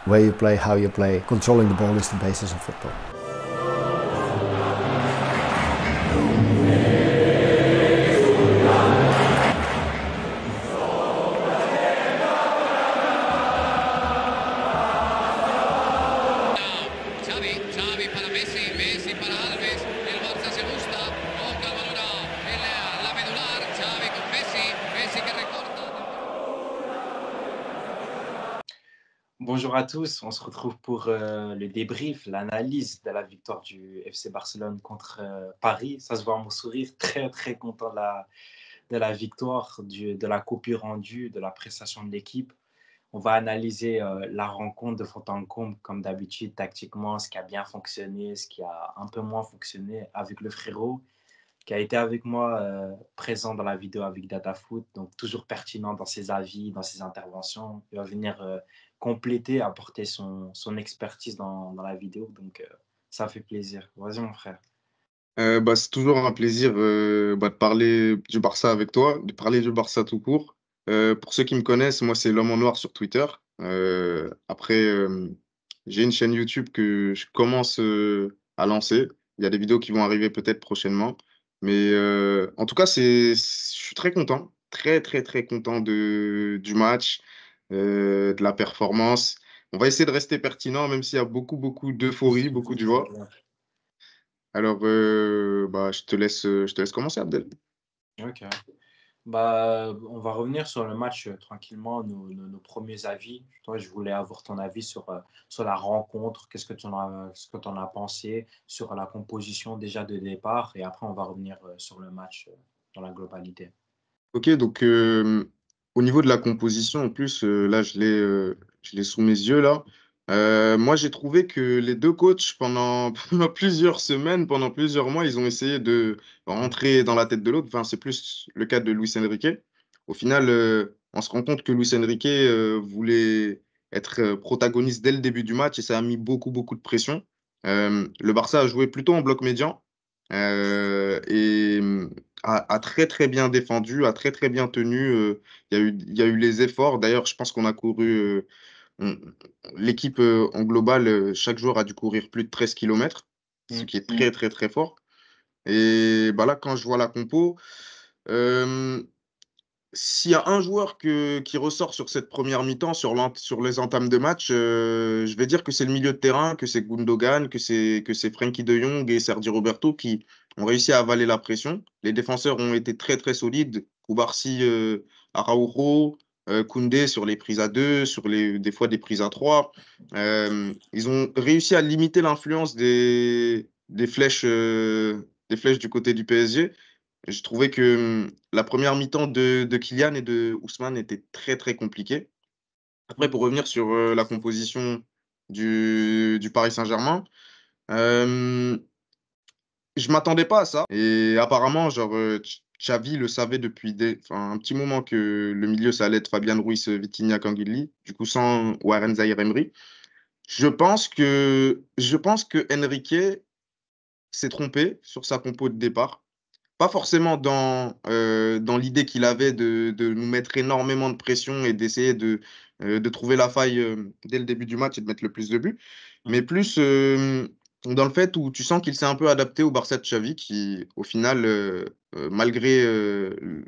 Where you play, how you play, controlling the ball is the basis of football. Xavi para Messi, Messi para Alves, el Barça se gusta, toca el balón a la medular, Xavi con Messi, Messi que recorta. Bonjour à tous, on se retrouve pour le débrief, l'analyse de la victoire du FC Barcelone contre Paris. Ça se voit à mon sourire, très très content de la victoire, de la copie rendue, de la prestation de l'équipe. On va analyser la rencontre de fond en comble, comme d'habitude, tactiquement, ce qui a bien fonctionné, ce qui a un peu moins fonctionné avec le frérot, qui a été avec moi présent dans la vidéo avec DataFoot, donc toujours pertinent dans ses avis, dans ses interventions. Il va venir compléter, apporter son expertise dans la vidéo, donc ça fait plaisir. Vas-y mon frère. C'est toujours un plaisir de parler du Barça avec toi, de parler du Barça tout court. Pour ceux qui me connaissent, moi c'est l'homme en noir sur Twitter. Après, j'ai une chaîne YouTube que je commence à lancer. Il y a des vidéos qui vont arriver peut-être prochainement. Mais en tout cas, je suis très content, très très très content du match, de la performance. On va essayer de rester pertinent, même s'il y a beaucoup beaucoup d'euphorie, beaucoup de joie. Alors, je te laisse commencer, Abdel. Ok. On va revenir sur le match tranquillement, nos premiers avis. Toi, je voulais avoir ton avis sur la rencontre. Qu'est-ce que tu en as pensé sur la composition déjà de départ? Et après, on va revenir sur le match dans la globalité. Ok, donc au niveau de la composition, en plus, là, je l'ai sous mes yeux, là. Moi, j'ai trouvé que les deux coachs, pendant plusieurs semaines, pendant plusieurs mois, ils ont essayé de rentrer dans la tête de l'autre. Enfin, c'est plus le cas de Luis Enrique. Au final, on se rend compte que Luis Enrique voulait être protagoniste dès le début du match et ça a mis beaucoup, beaucoup de pression. Le Barça a joué plutôt en bloc médian. Et a très très bien défendu, a très très bien tenu. Il y a eu les efforts. D'ailleurs, je pense qu'on a couru. On- L'équipe en global, chaque joueur a dû courir plus de 13 kilomètres, ce qui est très très très fort. Et bah là, quand je vois la compo, euh, s'il y a un joueur qui ressort sur cette première mi-temps, sur les entames de match, je vais dire que c'est le milieu de terrain, que c'est Gundogan, que c'est Frenkie de Jong et Sergi Roberto qui ont réussi à avaler la pression. Les défenseurs ont été très très solides. Koubarsi, Araujo, Koundé sur les prises à deux, des fois des prises à trois. Ils ont réussi à limiter l'influence des flèches du côté du PSG. Je trouvais que la première mi-temps de Kylian et de Ousmane était très très compliquée. Après, pour revenir sur la composition du Paris Saint-Germain, euh, je m'attendais pas à ça. Et apparemment, genre, Xavi le savait depuis enfin, un petit moment que le milieu, ça allait être Fabian Ruiz, Vitinha, Kangilli, du coup sans Warren Zaïre-Emery. Je pense que Enrique s'est trompé sur sa compo de départ. Pas forcément dans l'idée qu'il avait de nous mettre énormément de pression et d'essayer de trouver la faille dès le début du match et de mettre le plus de buts, mais plus dans le fait où tu sens qu'il s'est un peu adapté au Barça de Xavi, qui, au final, malgré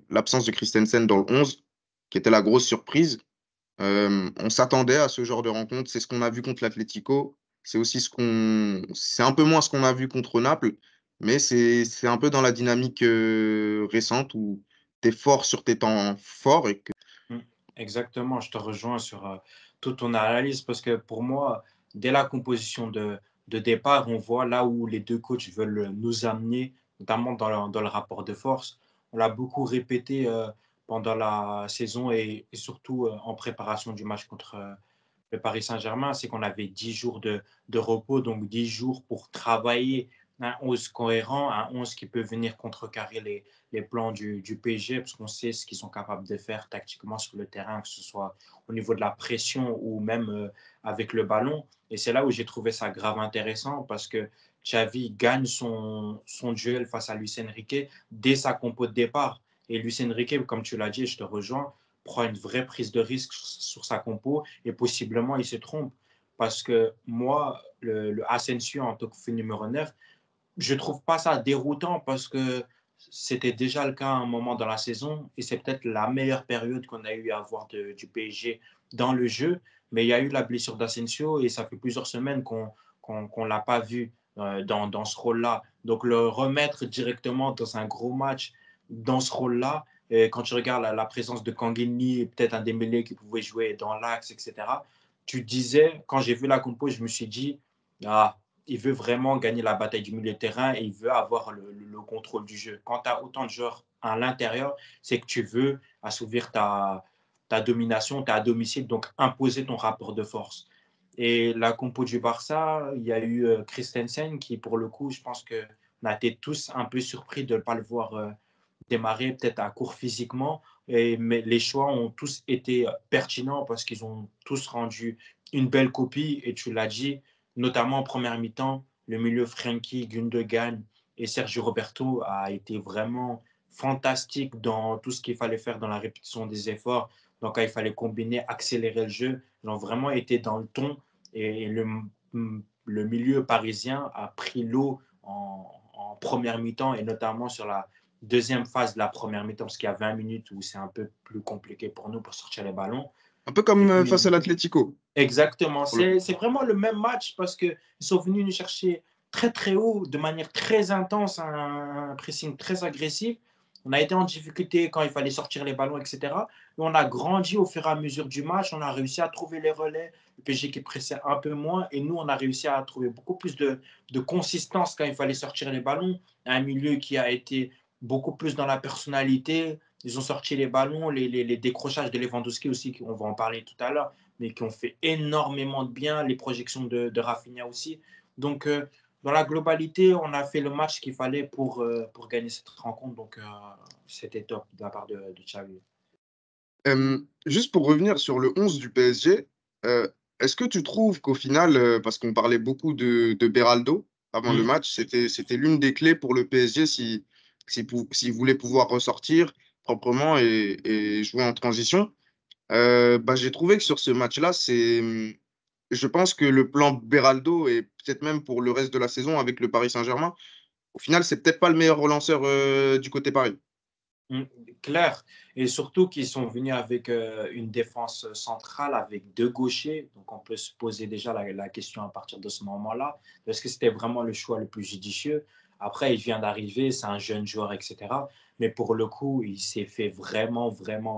l'absence de Christensen dans le 11, qui était la grosse surprise, on s'attendait à ce genre de rencontre. C'est ce qu'on a vu contre l'Atlético. C'est un peu moins ce qu'on a vu contre Naples, mais c'est un peu dans la dynamique récente où tu es fort sur tes temps forts et que. Mm. Exactement, je te rejoins sur toute ton analyse parce que pour moi, dès la composition de départ, on voit là où les deux coachs veulent nous amener, notamment dans le rapport de force. On l'a beaucoup répété pendant la saison et surtout en préparation du match contre le Paris Saint-Germain, c'est qu'on avait 10 jours de repos, donc 10 jours pour travailler un 11 cohérent, un 11 qui peut venir contrecarrer les plans du PSG, parce qu'on sait ce qu'ils sont capables de faire tactiquement sur le terrain, que ce soit au niveau de la pression ou même avec le ballon. Et c'est là où j'ai trouvé ça grave intéressant, parce que Xavi gagne son duel face à Luis Enrique dès sa compo de départ. Et Luis Enrique, comme tu l'as dit, je te rejoins, prend une vraie prise de risque sur sa compo et possiblement il se trompe parce que moi, le Asensio en tant que faux numéro 9, je trouve pas ça déroutant parce que c'était déjà le cas à un moment dans la saison et c'est peut-être la meilleure période qu'on a eu à voir du PSG dans le jeu. Mais il y a eu la blessure d'Asensio et ça fait plusieurs semaines qu'on l'a pas vu dans ce rôle-là. Donc le remettre directement dans un gros match dans ce rôle-là, et quand tu regardes la présence de Kanguini et peut-être un Dembélé qui pouvait jouer dans l'axe, etc., tu disais, quand j'ai vu la compo, je me suis dit, ah, il veut vraiment gagner la bataille du milieu de terrain et il veut avoir le contrôle du jeu. Quand tu as autant de joueurs à l'intérieur, c'est que tu veux assouvir ta domination, tu es à domicile, donc imposer ton rapport de force. Et la compo du Barça, il y a eu Christensen qui, pour le coup, je pense qu'on a été tous un peu surpris de ne pas le voir démarrer, peut-être à court physiquement. Mais les choix ont tous été pertinents parce qu'ils ont tous rendu une belle copie. Et tu l'as dit, notamment en première mi-temps, le milieu Frenkie, Gundogan et Sergio Roberto a été vraiment fantastique dans tout ce qu'il fallait faire dans la répétition des efforts. Donc, il fallait combiner, accélérer le jeu. Ils ont vraiment été dans le ton et le milieu parisien a pris l'eau en première mi-temps et notamment sur la deuxième phase de la première mi-temps parce qu'il y a 20 minutes où c'est un peu plus compliqué pour nous pour sortir les ballons. Un peu Et comme face puis, à l'Atlético. exactement. C'est vraiment le même match parce qu'ils sont venus nous chercher très très haut, de manière très intense, un pressing très agressif. On a été en difficulté quand il fallait sortir les ballons, etc. Et on a grandi au fur et à mesure du match. On a réussi à trouver les relais. Le PSG qui pressait un peu moins. Et nous, on a réussi à trouver beaucoup plus de consistance quand il fallait sortir les ballons. Un milieu qui a été beaucoup plus dans la personnalité. Ils ont sorti les ballons, les décrochages de Lewandowski aussi, on va en parler tout à l'heure, mais qui ont fait énormément de bien, les projections de Rafinha aussi. Donc, dans la globalité, on a fait le match qu'il fallait pour gagner cette rencontre. Donc, c'était top de la part de Xavi. Juste pour revenir sur le 11 du PSG, est-ce que tu trouves qu'au final, parce qu'on parlait beaucoup de Beraldo avant le match, c'était l'une des clés pour le PSG s'il voulait pouvoir ressortir proprement et jouer en transition? Bah, j'ai trouvé que sur ce match-là, je pense que le plan Beraldo, et peut-être même pour le reste de la saison avec le Paris Saint-Germain, au final, c'est peut-être pas le meilleur relanceur du côté Paris. Mmh, clair. Et surtout qu'ils sont venus avec une défense centrale avec deux gauchers. Donc, on peut se poser déjà la question à partir de ce moment-là. Est-ce que c'était vraiment le choix le plus judicieux? Après, il vient d'arriver, c'est un jeune joueur, etc. Mais pour le coup, il s'est fait vraiment,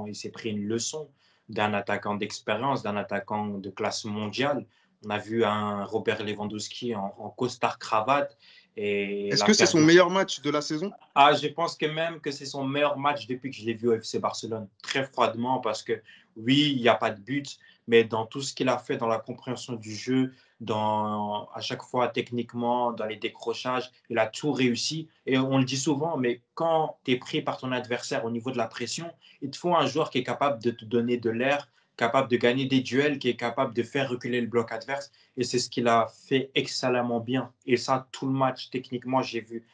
il s'est pris une leçon d'un attaquant d'expérience, d'un attaquant de classe mondiale. On a vu un Robert Lewandowski en costard-cravate et Est-ce la que c'est paire son de meilleur match de la saison? ah, je pense que même que c'est son meilleur match depuis que je l'ai vu au FC Barcelone. Très froidement, parce que oui, il n'y a pas de but, mais dans tout ce qu'il a fait, dans la compréhension du jeu, à chaque fois techniquement, dans les décrochages, il a tout réussi. Et on le dit souvent, mais quand tu es pris par ton adversaire au niveau de la pression, il te faut un joueur qui est capable de te donner de l'air, capable de gagner des duels, qui est capable de faire reculer le bloc adverse. Et c'est ce qu'il a fait excellemment bien. Et ça, tout le match, techniquement, j'ai vu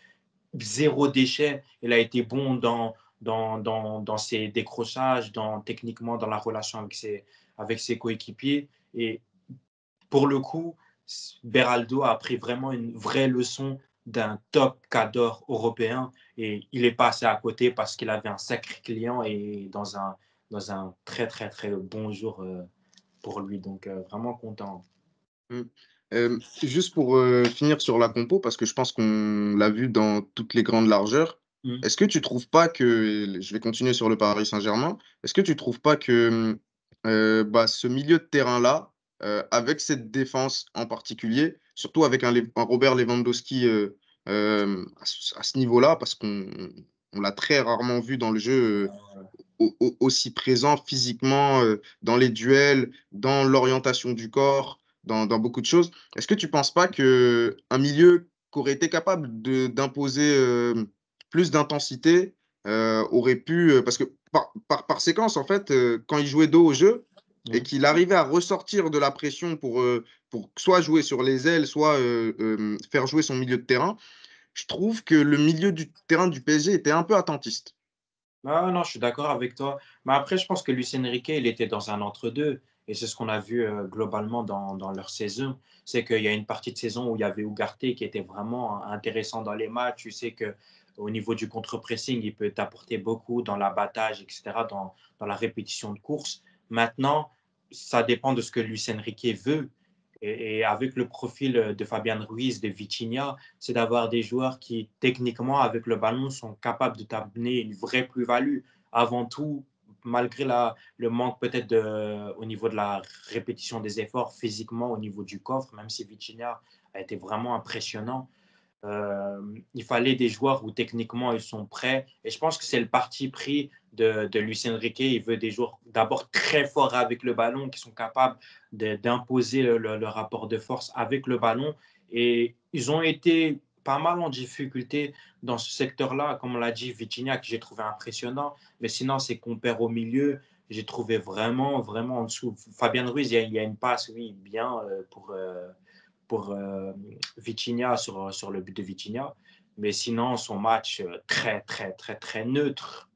zéro déchet. Il a été bon dans ses décrochages, techniquement dans la relation avec ses coéquipiers. Et pour le coup, Beraldo a pris vraiment une vraie leçon d'un top cadre européen et il est passé à côté parce qu'il avait un sacré client et dans un très très très bon jour pour lui. Donc vraiment content. Mm. Juste pour finir sur la compo, parce que je pense qu'on l'a vu dans toutes les grandes largeurs, Mm. est-ce que tu trouves pas que, je vais continuer sur le Paris Saint-Germain, est-ce que tu trouves pas que bah, ce milieu de terrain-là, avec cette défense en particulier, surtout avec un Robert Lewandowski à ce niveau-là, parce qu'on l'a très rarement vu dans le jeu aussi présent physiquement, dans les duels, dans l'orientation du corps, dans beaucoup de choses. Est-ce que tu ne penses pas qu'un milieu qui aurait été capable d'imposer plus d'intensité aurait pu, parce que par séquence, en fait, quand il jouait dos au jeu et Mm. qu'il arrivait à ressortir de la pression pour soit jouer sur les ailes, soit faire jouer son milieu de terrain, je trouve que le milieu du terrain du PSG était un peu attentiste. Ah non, je suis d'accord avec toi. Mais après, je pense que Luis Enrique, il était dans un entre-deux. Et c'est ce qu'on a vu globalement dans leur saison. C'est qu'il y a une partie de saison où il y avait Ugarte qui était vraiment intéressant dans les matchs. Tu sais qu'au niveau du contre-pressing, il peut t'apporter beaucoup dans l'abattage, etc., dans la répétition de course. Maintenant, ça dépend de ce que Luis Enrique veut. Et avec le profil de Fabian Ruiz, de Vitinha, c'est d'avoir des joueurs qui, techniquement, avec le ballon, sont capables de t'amener une vraie plus-value. Avant tout, malgré le manque peut-être au niveau de la répétition des efforts physiquement, au niveau du coffre, même si Vitinha a été vraiment impressionnant, il fallait des joueurs où techniquement ils sont prêts. Et je pense que c'est le parti pris de Luis Enrique. Il veut des joueurs d'abord très forts avec le ballon, qui sont capables d'imposer le rapport de force avec le ballon. Et ils ont été pas mal en difficulté dans ce secteur-là. Comme on l'a dit, Vitinha, que j'ai trouvé impressionnant. Mais sinon, ses compères au milieu, j'ai trouvé vraiment, vraiment en dessous. Fabien Ruiz, il y a une passe, oui, bien pour Vitinha sur le but de Vitinha. Mais sinon, son match très, très, très, très neutre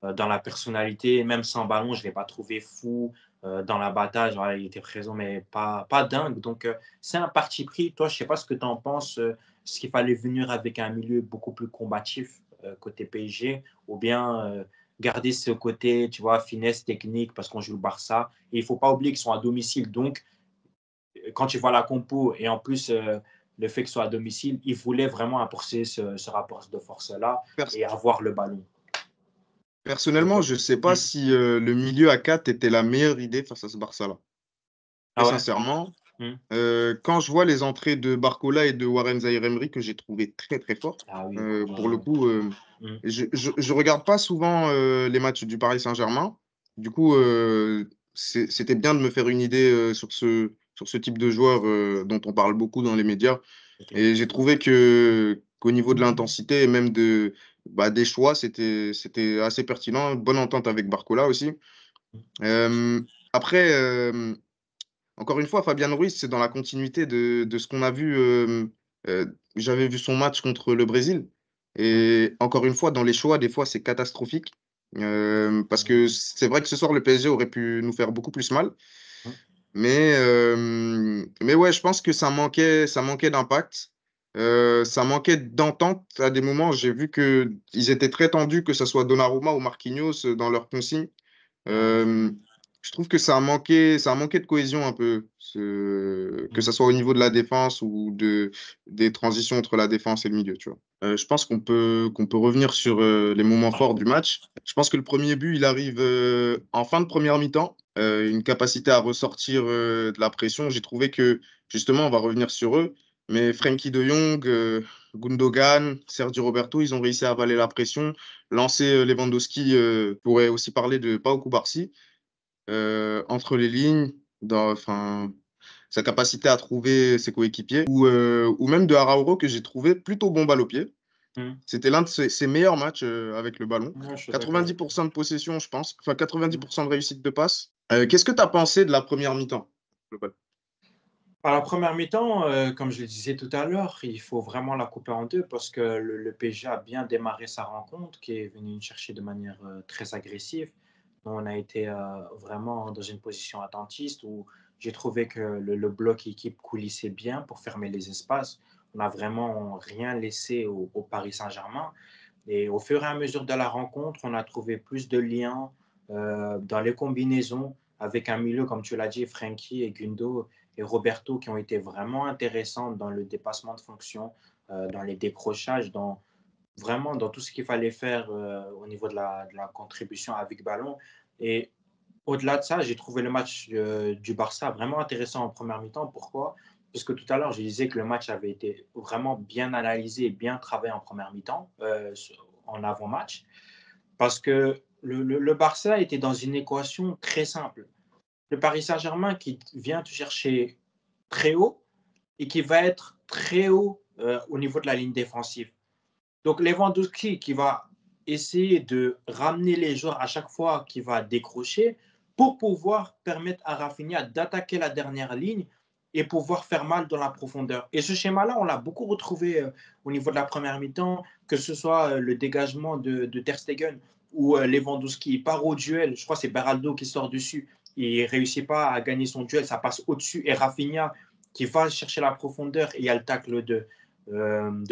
dans la personnalité. Même sans ballon, je ne l'ai pas trouvé fou. Dans l'abattage, voilà, il était présent, mais pas dingue. Donc, c'est un parti pris. Toi, je ne sais pas ce que tu en penses. Est-ce qu'il fallait venir avec un milieu beaucoup plus combatif côté PSG ou bien garder ce côté, tu vois, finesse technique parce qu'on joue le Barça. Et il ne faut pas oublier qu'ils sont à domicile. Donc, quand tu vois la compo et en plus le fait que ce soit à domicile, il voulait vraiment apporter ce rapport de force-là Pers- et avoir le ballon. Personnellement, je ne sais pas si le milieu à 4 était la meilleure idée face à ce Barça-là. Très Ah ouais. sincèrement, quand je vois les entrées de Barcola et de Warren Zaïre-Emery, que j'ai trouvé très très fort, Ah oui. pour le coup, je regarde pas souvent les matchs du Paris Saint-Germain. Du coup, c'était bien de me faire une idée sur ce type de joueur dont on parle beaucoup dans les médias. Et j'ai trouvé qu'au niveau de l'intensité et même des choix, c'était assez pertinent. Bonne entente avec Barcola aussi. Euh, Après, encore une fois, Fabian Ruiz, c'est dans la continuité de ce qu'on a vu. Euh, J'avais vu son match contre le Brésil. Et encore une fois, dans les choix, des fois, c'est catastrophique. Parce que c'est vrai que ce soir, le PSG aurait pu nous faire beaucoup plus mal. Mais ouais, je pense que ça manquait d'impact. Ça manquait d'entente à des moments. J'ai vu qu'ils étaient très tendus, que ce soit Donnarumma ou Marquinhos dans leurs consignes. Euh, je trouve que ça a manqué de cohésion un peu, que ce soit au niveau de la défense ou des transitions entre la défense et le milieu, tu vois. Je pense qu'on peut revenir sur les moments forts du match. Je pense que le premier but, il arrive en fin de première mi-temps, une capacité à ressortir de la pression. J'ai trouvé que, justement, on va revenir sur eux, mais Frenkie de Jong, Gundogan, Sergio Roberto, ils ont réussi à avaler la pression. Lancer Lewandowski pourrait aussi parler de Pau Cubarsí entre les lignes, enfin, sa capacité à trouver ses coéquipiers, ou même de Arauro que j'ai trouvé plutôt bon balle au pied. C'était l'un de ses meilleurs matchs avec le ballon. Ouais, je suis d'accord. 90% de possession, je pense. Enfin, 90% de réussite de passe. Qu'est-ce que tu as pensé de la première mi-temps? À la première mi-temps, comme je le disais tout à l'heure, il faut vraiment la couper en deux parce que le PSG a bien démarré sa rencontre, qui est venu nous chercher de manière très agressive. Nous, on a été vraiment dans une position attentiste où j'ai trouvé que le bloc équipe coulissait bien pour fermer les espaces. On n'a vraiment rien laissé au Paris Saint-Germain. Et au fur et à mesure de la rencontre, on a trouvé plus de liens dans les combinaisons avec un milieu, comme tu l'as dit, Frenkie et Gundo et Roberto, qui ont été vraiment intéressants dans le dépassement de fonction, dans les décrochages, vraiment dans tout ce qu'il fallait faire au niveau de la contribution avec ballon. Et au-delà de ça, j'ai trouvé le match du Barça vraiment intéressant en première mi-temps. Pourquoi? Parce que tout à l'heure, je disais que le match avait été vraiment bien analysé et bien travaillé en première mi-temps, en avant-match, parce que le Barça était dans une équation très simple. Le Paris Saint-Germain qui vient te chercher très haut et qui va être très haut au niveau de la ligne défensive. Donc Lewandowski qui va essayer de ramener les joueurs à chaque fois qu'il va décrocher pour pouvoir permettre à Rafinha d'attaquer la dernière ligne et pouvoir faire mal dans la profondeur. Et ce schéma-là, on l'a beaucoup retrouvé au niveau de la première mi-temps, que ce soit le dégagement de Ter Stegen ou Lewandowski part au duel. Je crois que c'est Beraldo qui sort dessus. il réussit pas à gagner son duel, ça passe au-dessus. Et Rafinha qui va chercher la profondeur, et il y a le tacle de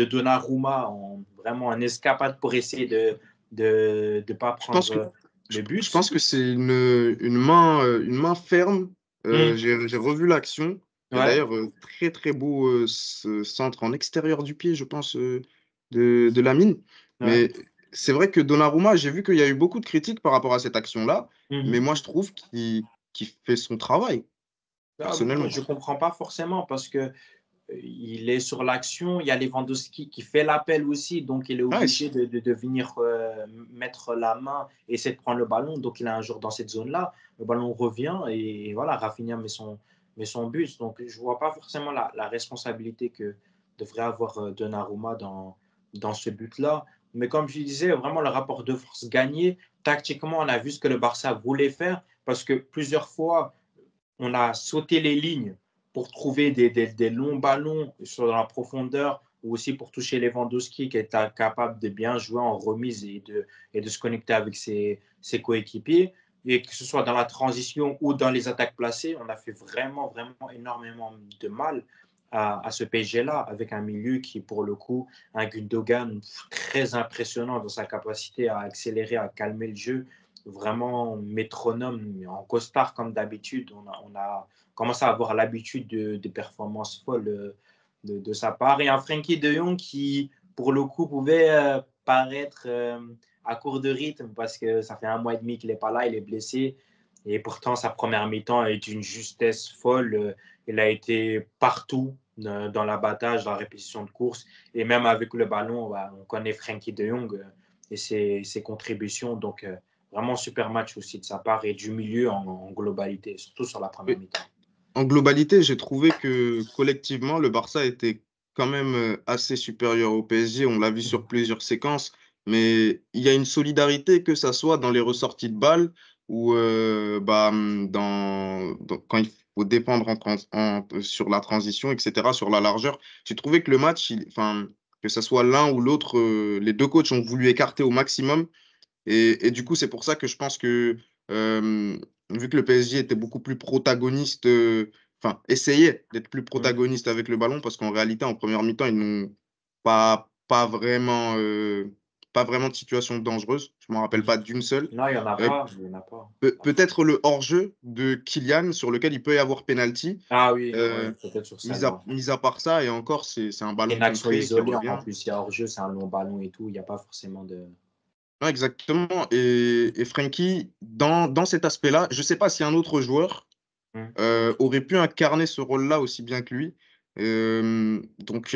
Donnarumma, vraiment en escapade pour essayer de pas Je pense que, prendre je, le je but. pense que c'est une main ferme. Mm. J'ai revu l'action. Et Ouais. d'ailleurs, très très beau ce centre en extérieur du pied, je pense, de Lamine. Ouais. Mais c'est vrai que Donnarumma, j'ai vu qu'il y a eu beaucoup de critiques par rapport à cette action-là. Mais Mhm. moi, je trouve qu'il fait son travail, Ah, moi, personnellement. je comprends pas forcément parce que il est sur l'action. Il y a Lewandowski qui fait l'appel aussi, donc il est Ah, obligé de venir mettre la main et essayer de prendre le ballon. Donc il a un jour dans cette zone-là. Le ballon revient et voilà, Rafinha met son but. Donc je vois pas forcément la responsabilité que devrait avoir Donnarumma dans ce but-là. Mais comme je disais, vraiment le rapport de force gagné. Tactiquement, on a vu ce que le Barça voulait faire parce que plusieurs fois, on a sauté les lignes pour trouver des longs ballons sur la profondeur ou aussi pour toucher Lewandowski qui est capable de bien jouer en remise et de se connecter avec ses coéquipiers. Et que ce soit dans la transition ou dans les attaques placées, on a fait vraiment, vraiment énormément de mal à ce PSG-là, avec un milieu qui, pour le coup, un Gundogan très impressionnant dans sa capacité à accélérer, à calmer le jeu, vraiment métronome, en costard comme d'habitude. On a commencé à avoir l'habitude de performances folles de sa part. Et un Frenkie de Jong qui, pour le coup, pouvait paraître à court de rythme parce que ça fait 1 mois et demi qu'il n'est pas là, il est blessé. Et pourtant, sa première mi-temps est d'une justesse folle. Il a été partout dans l'abattage, dans la répétition de course. Et même avec le ballon, on connaît Frenkie de Jong et ses contributions. Donc, vraiment super match aussi de sa part et du milieu en globalité, surtout sur la première mi-temps. En globalité, j'ai trouvé que collectivement, le Barça était quand même assez supérieur au PSG. On l'a vu sur plusieurs séquences, mais il y a une solidarité, que ça soit dans les ressorties de balles ou quand il faut dépendre sur la transition, etc., sur la largeur. J'ai trouvé que le match, enfin, que ça soit l'un ou l'autre, les deux coachs ont voulu écarter au maximum. Et du coup, c'est pour ça que je pense que, vu que le PSG était beaucoup plus protagoniste, enfin, essayait d'être plus Mm. protagoniste avec le ballon, parce qu'en réalité, en première mi-temps, ils n'ont pas vraiment de situation dangereuse. Je ne me rappelle pas d'une seule. Non, il n'y en a Euh, pas. Il y en a pas. peut-être le hors-jeu de Kylian, sur lequel il peut y avoir penalty. Ah oui, ouais, Euh, peut-être sur mis à, celle-là. mis à part ça, et encore, c'est un C'est ballon une action contré qui isolée. En revient. plus, il y a hors-jeu, c'est un long ballon et tout. Il n'y a pas forcément de. Ouais, exactement. Et Frenkie, dans cet aspect-là, je ne sais pas si un autre joueur Mm. aurait pu incarner ce rôle-là aussi bien que lui. Donc,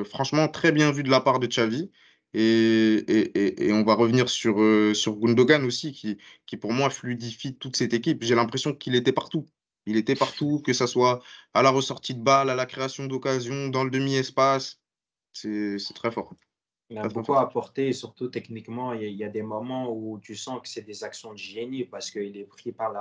franchement, très bien vu de la part de Xavi. Et on va revenir sur Gundogan aussi, qui pour moi fluidifie toute cette équipe. J'ai l'impression qu'il était partout. Il était partout, que ce soit à la ressortie de balle, à la création d'occasion, dans le demi-espace. C'est très fort. Il a Très, très beaucoup fort. apporté et surtout techniquement, il y a des moments où tu sens que c'est des actions de génie parce qu'il est pris par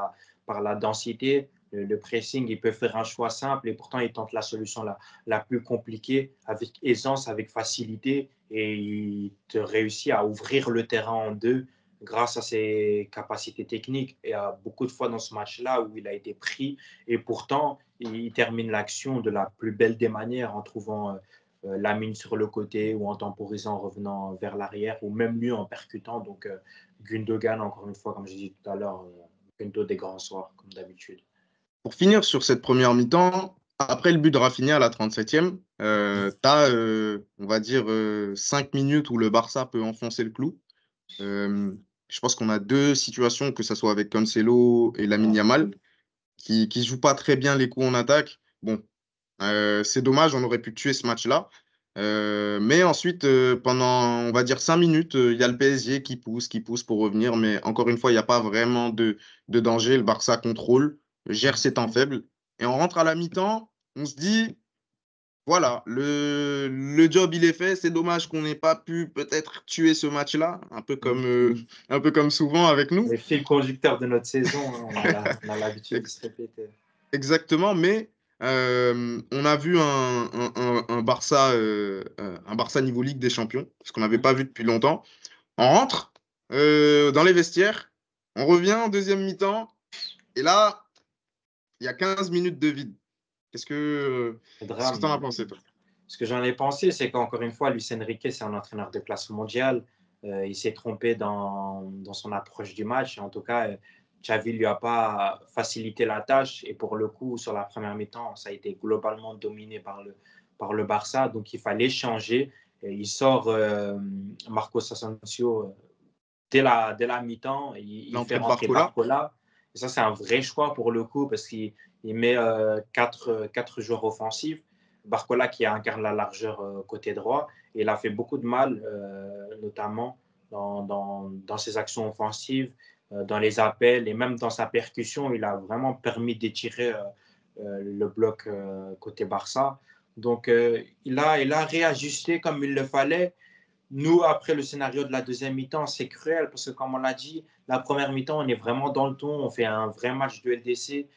la densité. Le pressing, il peut faire un choix simple et pourtant il tente la solution la plus compliquée avec aisance, avec facilité et il te réussit à ouvrir le terrain en deux grâce à ses capacités techniques. Et à beaucoup de fois dans ce match-là où il a été pris et pourtant il termine l'action de la plus belle des manières en trouvant Lamine sur le côté ou en temporisant en revenant vers l'arrière ou même lui en percutant. Donc Gundogan, encore une fois, comme j'ai dit tout à l'heure, Gundo des grands soirs, comme d'habitude. Pour finir sur cette première mi-temps, après le but de Rafinha à la 37e, tu as, on va dire, 5 minutes où le Barça peut enfoncer le clou. Euh, je pense qu'on a deux situations, que ce soit avec Cancelo et Lamine Ouais. Yamal, qui ne jouent pas très bien les coups en attaque. Bon, c'est dommage, on aurait pu tuer ce match-là. Mais ensuite, pendant, on va dire, 5 minutes, il y a le PSG qui pousse pour revenir. Mais encore une fois, il n'y a pas vraiment de danger. Le Barça contrôle, gère ses temps faibles. Et on rentre à la mi-temps, on se dit, voilà, le job, il est fait. C'est dommage qu'on n'ait pas pu peut-être tuer ce match-là, un peu comme souvent avec nous. Les fils conducteurs de notre saison, hein, on a l'habitude de se répéter. Exactement, mais on a vu un Barça niveau Ligue des Champions, ce qu'on n'avait pas vu depuis longtemps. On rentre dans les vestiaires, on revient en deuxième mi-temps. Et là, il y a 15 minutes de vide. Qu'est-ce que tu en as pensé, toi? Ce que j'en ai pensé, c'est qu'encore une fois, Luis Enrique, c'est un entraîneur de classe mondiale. Il s'est trompé dans son approche du match. En tout cas, Xavi ne lui a pas facilité la tâche. Et pour le coup, sur la première mi-temps, ça a été globalement dominé par le Barça. Donc, il fallait changer. Et il sort Marcos Asensio dès la mi-temps. Il fait L'entrée de rentrer Barcola. Barcola. Et ça, c'est un vrai choix pour le coup parce qu'il met quatre joueurs offensifs. Barcola qui incarne la largeur côté droit. Et il a fait beaucoup de mal, notamment dans ses actions offensives, dans les appels et même dans sa percussion. Il a vraiment permis d'étirer le bloc côté Barça. Donc, il a réajusté comme il le fallait. Nous, après le scénario de la deuxième mi-temps, c'est cruel parce que, comme on l'a dit, la première mi-temps, on est vraiment dans le ton. On fait un vrai match de LDC.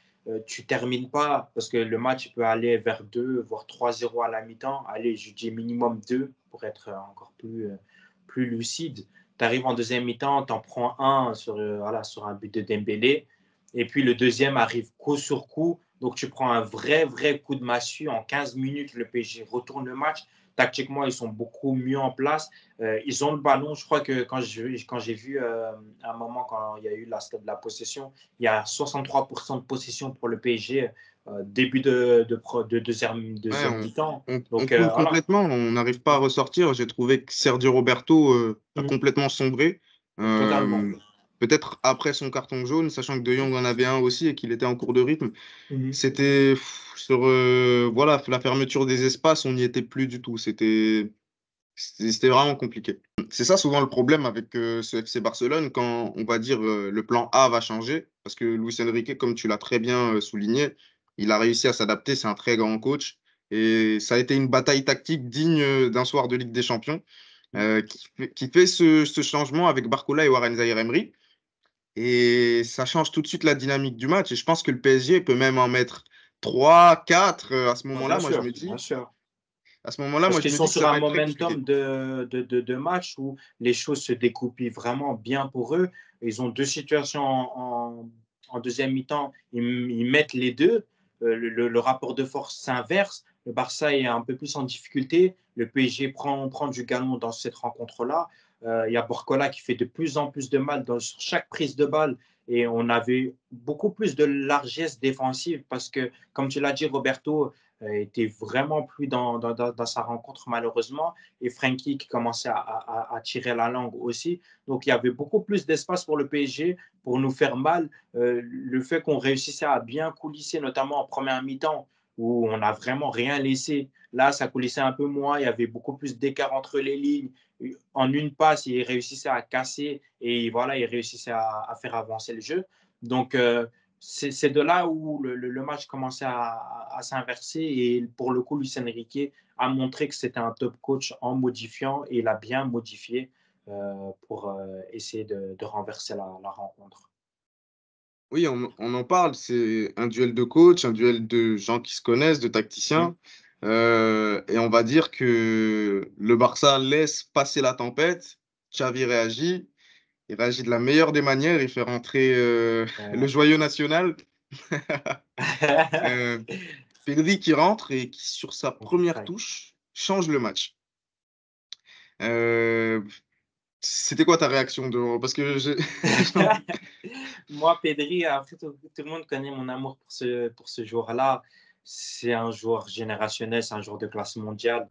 Tu termines pas parce que le match peut aller vers 2, voire 3-0 à la mi-temps. Allez, je dis minimum 2 pour être encore plus lucide. Tu arrives en deuxième mi-temps, tu en prends un sur un but de Dembélé. Et puis le deuxième arrive coup sur coup. Donc tu prends un vrai coup de massue. En 15 minutes, le PSG retourne le match. Tactiquement, ils sont beaucoup mieux en place. Ils ont le ballon. Je crois que quand j'ai vu à un moment, quand il y a eu la possession, il y a 63% de possession pour le PSG début de Ouais, deuxième mi-temps. on Donc, coule voilà. complètement, on n'arrive pas à ressortir. J'ai trouvé que Sergio Roberto a Mhm. complètement sombré. Totalement. Peut-être après son carton jaune, sachant que De Jong en avait un aussi et qu'il était en cours de rythme. Mhm. C'était sur voilà, la fermeture des espaces, on n'y était plus du tout. C'était vraiment compliqué. C'est ça souvent le problème avec ce FC Barcelone quand on va dire le plan A va changer. Parce que Luis Enrique, comme tu l'as très bien souligné, il a réussi à s'adapter. C'est un très grand coach. Et ça a été une bataille tactique digne d'un soir de Ligue des Champions qui fait ce changement avec Barcola et Warren Zaïre-Emery. Et ça change tout de suite la dynamique du match. Et je pense que le PSG peut même en mettre 3, 4 à ce moment-là. Bien Moi, je sûr, me bien dis, sûr. à ce moment-là, Parce moi, je qu'ils me sont dis que sur ça un va être très compliqué. momentum de match où les choses se découpent vraiment bien pour eux. Ils ont deux situations en deuxième mi-temps. Ils mettent les deux. Le rapport de force s'inverse. Le Barça est un peu plus en difficulté. Le PSG prend du galon dans cette rencontre-là. Il y a Borcola qui fait de plus en plus de mal sur chaque prise de balle. Et on avait beaucoup plus de largesse défensive parce que, comme tu l'as dit, Roberto, était vraiment plus dans sa rencontre malheureusement et Frenkie qui commençait à tirer la langue aussi. Donc il y avait beaucoup plus d'espace pour le PSG pour nous faire mal. Le fait qu'on réussissait à bien coulisser, notamment en première mi-temps où on n'a vraiment rien laissé. Là, ça coulissait un peu moins, il y avait beaucoup plus d'écart entre les lignes. En une passe, il réussissait à casser et voilà, il réussissait à faire avancer le jeu. Donc, c'est de là où le match commençait à s'inverser et pour le coup, Luis Enrique a montré que c'était un top coach en modifiant et il a bien modifié pour essayer de renverser la rencontre. Oui, on en parle. C'est un duel de coach, un duel de gens qui se connaissent, de Mm. tacticiens. Et on va dire que le Barça laisse passer la tempête. Xavi réagit. Il réagit de la meilleure des manières. Il fait rentrer le joyau national. Euh, Pedri qui rentre et qui, sur sa première touche, change le match. Euh, C'était quoi ta réaction Parce que Moi, Pedri, après, tout le monde connaît mon amour pour ce joueur-là. C'est un joueur générationnel, c'est un joueur de classe mondiale.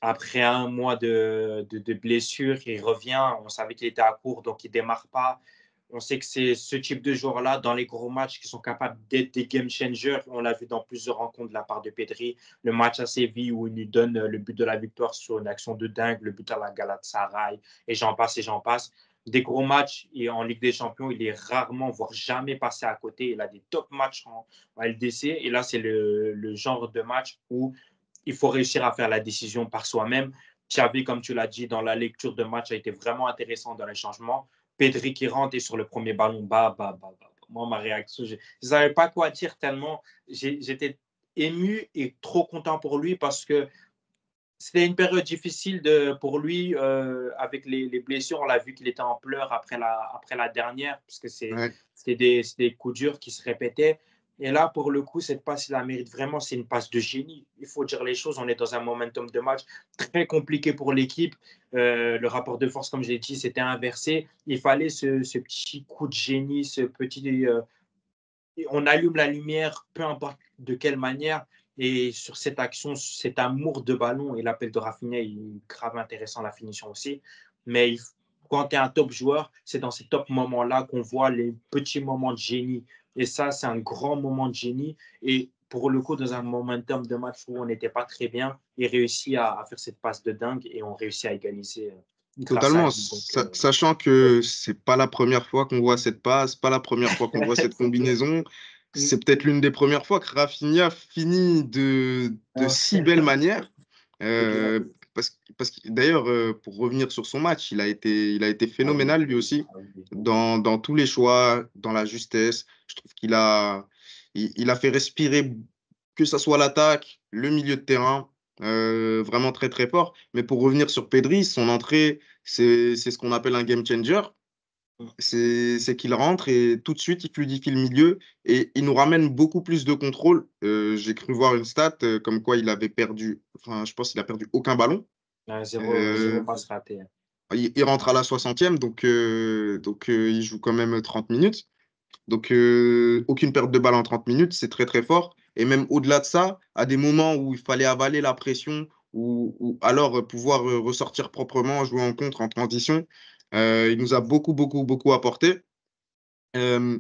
Après un mois de blessure, il revient. On savait qu'il était à court, donc il ne démarre pas. On sait que c'est ce type de joueurs-là, dans les gros matchs, qui sont capables d'être des game changers. On l'a vu dans plusieurs rencontres de la part de Pedri. Le match à Séville où il lui donne le but de la victoire sur une action de dingue, le but à la Galatasaray, et j'en passe et j'en passe. Des gros matchs et en Ligue des Champions, il est rarement, voire jamais passé à côté. Il a des top matchs en LDC. Et là, c'est le genre de match où il faut réussir à faire la décision par soi-même. Xavi, comme tu l'as dit, dans la lecture de match, a été vraiment intéressant dans les changements. Pedri qui rentre et sur le premier ballon, bah. Moi, ma réaction, je ne savais pas quoi dire tellement j'étais ému et trop content pour lui parce que C'était une période difficile pour lui avec les blessures. On l'a vu qu'il était en pleurs après la dernière, parce que Ouais, c'était des coups durs qui se répétaient. Et là, pour le coup, cette passe, il la mérite vraiment. C'est une passe de génie. Il faut dire les choses. On est dans un momentum de match très compliqué pour l'équipe. Le rapport de force, comme j'ai dit, c'était inversé. Il fallait ce petit coup de génie, ce petit on allume la lumière, peu importe de quelle manière. Et sur cette action, cet amour de ballon et l'appel de Rafinha, il est grave intéressant, la finition aussi. Mais quand tu es un top joueur, c'est dans ces top moments-là qu'on voit les petits moments de génie. Et ça, c'est un grand moment de génie. Et pour le coup, dans un momentum de match où on n'était pas très bien, il réussit à faire cette passe de dingue et on réussit à égaliser grâce à totalement. lui. Donc, Sachant que c'est pas la première fois qu'on voit cette passe, pas la première fois qu'on voit cette c'est clair. combinaison. C'est peut-être l'une des premières fois que Rafinha finit de si belle manière. C'est clair. Parce que d'ailleurs, pour revenir sur son match, il a été Ah oui. phénoménal lui aussi, Ah oui. dans tous les choix, dans la justesse. Je trouve il a fait respirer, que ce soit l'attaque, le milieu de terrain, vraiment très très fort. Mais pour revenir sur Pedri, son entrée, c'est ce qu'on appelle un game changer. C'est qu'il rentre et tout de suite, il fluidifie le milieu et il nous ramène beaucoup plus de contrôle. J'ai cru voir une stat comme quoi il avait perdu, enfin, je pense qu'il a perdu aucun ballon. Zéro Euh, passe raté. il rentre à la 60e, il joue quand même 30 minutes. Donc, aucune perte de balle en 30 minutes, c'est très très fort. Et même au-delà de ça, à des moments où il fallait avaler la pression ou alors pouvoir ressortir proprement, jouer en contre, en transition, il nous a beaucoup apporté. Euh,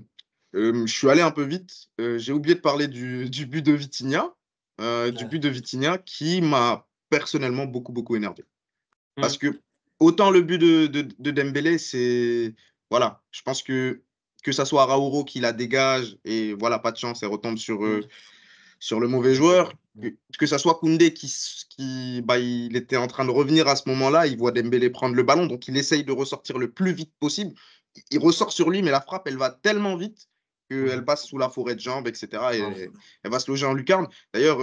je suis allé un peu vite. J'ai oublié de parler du but de Vitinha, du Ouais. but de Vitinha qui m'a personnellement beaucoup énervé. Parce Mm. que autant le but de Dembélé, c'est voilà, je pense que ça soit Araújo qui la dégage et voilà, pas de chance, elle retombe Mm. sur le mauvais joueur. Mm. Que ça soit Koundé il était en train de revenir à ce moment-là, il voit Dembélé prendre le ballon, donc il essaye de ressortir le plus vite possible. Il ressort sur lui, mais la frappe, elle va tellement vite qu'elle Mm. passe sous la forêt de jambes, etc. Ouais. Et elle va se loger en lucarne. D'ailleurs,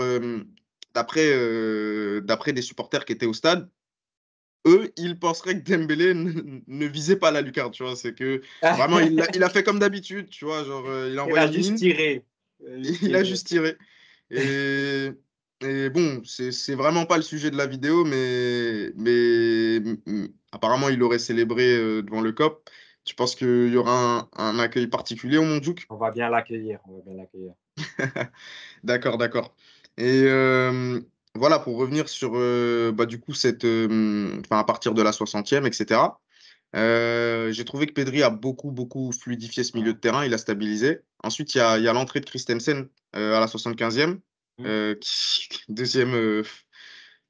d'après des supporters qui étaient au stade, eux, ils penseraient que Dembélé ne visait pas la lucarne, tu vois. C'est que vraiment, il a fait comme d'habitude, tu vois. Genre, il a Il envoyé a une juste ligne, tiré. Il a juste il a tiré. juste tiré. Et, et bon, c'est vraiment pas le sujet de la vidéo, mais apparemment, il aurait célébré devant le COP. Tu penses qu'il y aura un accueil particulier au Montjuic? On va bien l'accueillir. On va bien l'accueillir. D'accord, d'accord. Et voilà, pour revenir sur bah, du coup, enfin, à partir de la 60e, etc. J'ai trouvé que Pedri a beaucoup fluidifié ce milieu de terrain, il a stabilisé. Ensuite, il y a l'entrée de Christensen à la 75e, Mm. deuxième,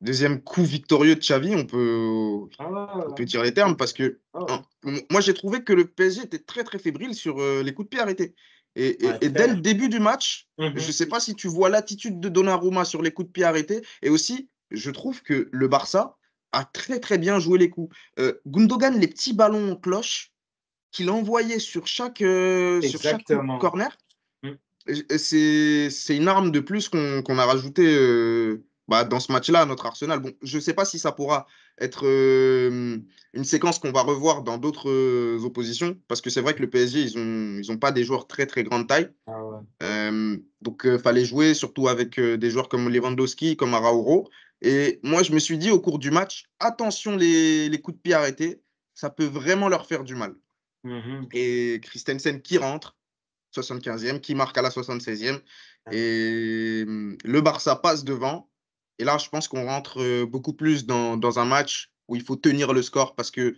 deuxième coup victorieux de Xavi, Ah ouais, on ouais, peut dire les termes, parce que ouais. hein, moi j'ai trouvé que le PSG était très fébrile sur les coups de pied arrêtés. Ouais, Et dès le très. début du match, je ne Mhm. sais pas si tu vois l'attitude de Donnarumma sur les coups de pied arrêtés, et aussi, je trouve que le Barça a très bien joué les coups. Gundogan, les petits ballons en cloche qu'il envoyait sur chaque coup de Exactement. corner, Mm. c'est une arme de plus qu'on a rajouté bah, dans ce match-là à notre arsenal. Bon, je ne sais pas si ça pourra être une séquence qu'on va revoir dans d'autres oppositions, parce que c'est vrai que le PSG, ils ont pas des joueurs très grande taille. Ah ouais. Donc, fallait jouer surtout avec des joueurs comme Lewandowski, comme Araújo. Et moi, je me suis dit au cours du match, attention les coups de pied arrêtés, ça peut vraiment leur faire du mal. Mhm. Et Christensen qui rentre, 75e, qui marque à la 76e. Et le Barça passe devant. Et là, je pense qu'on rentre beaucoup plus dans un match où il faut tenir le score parce que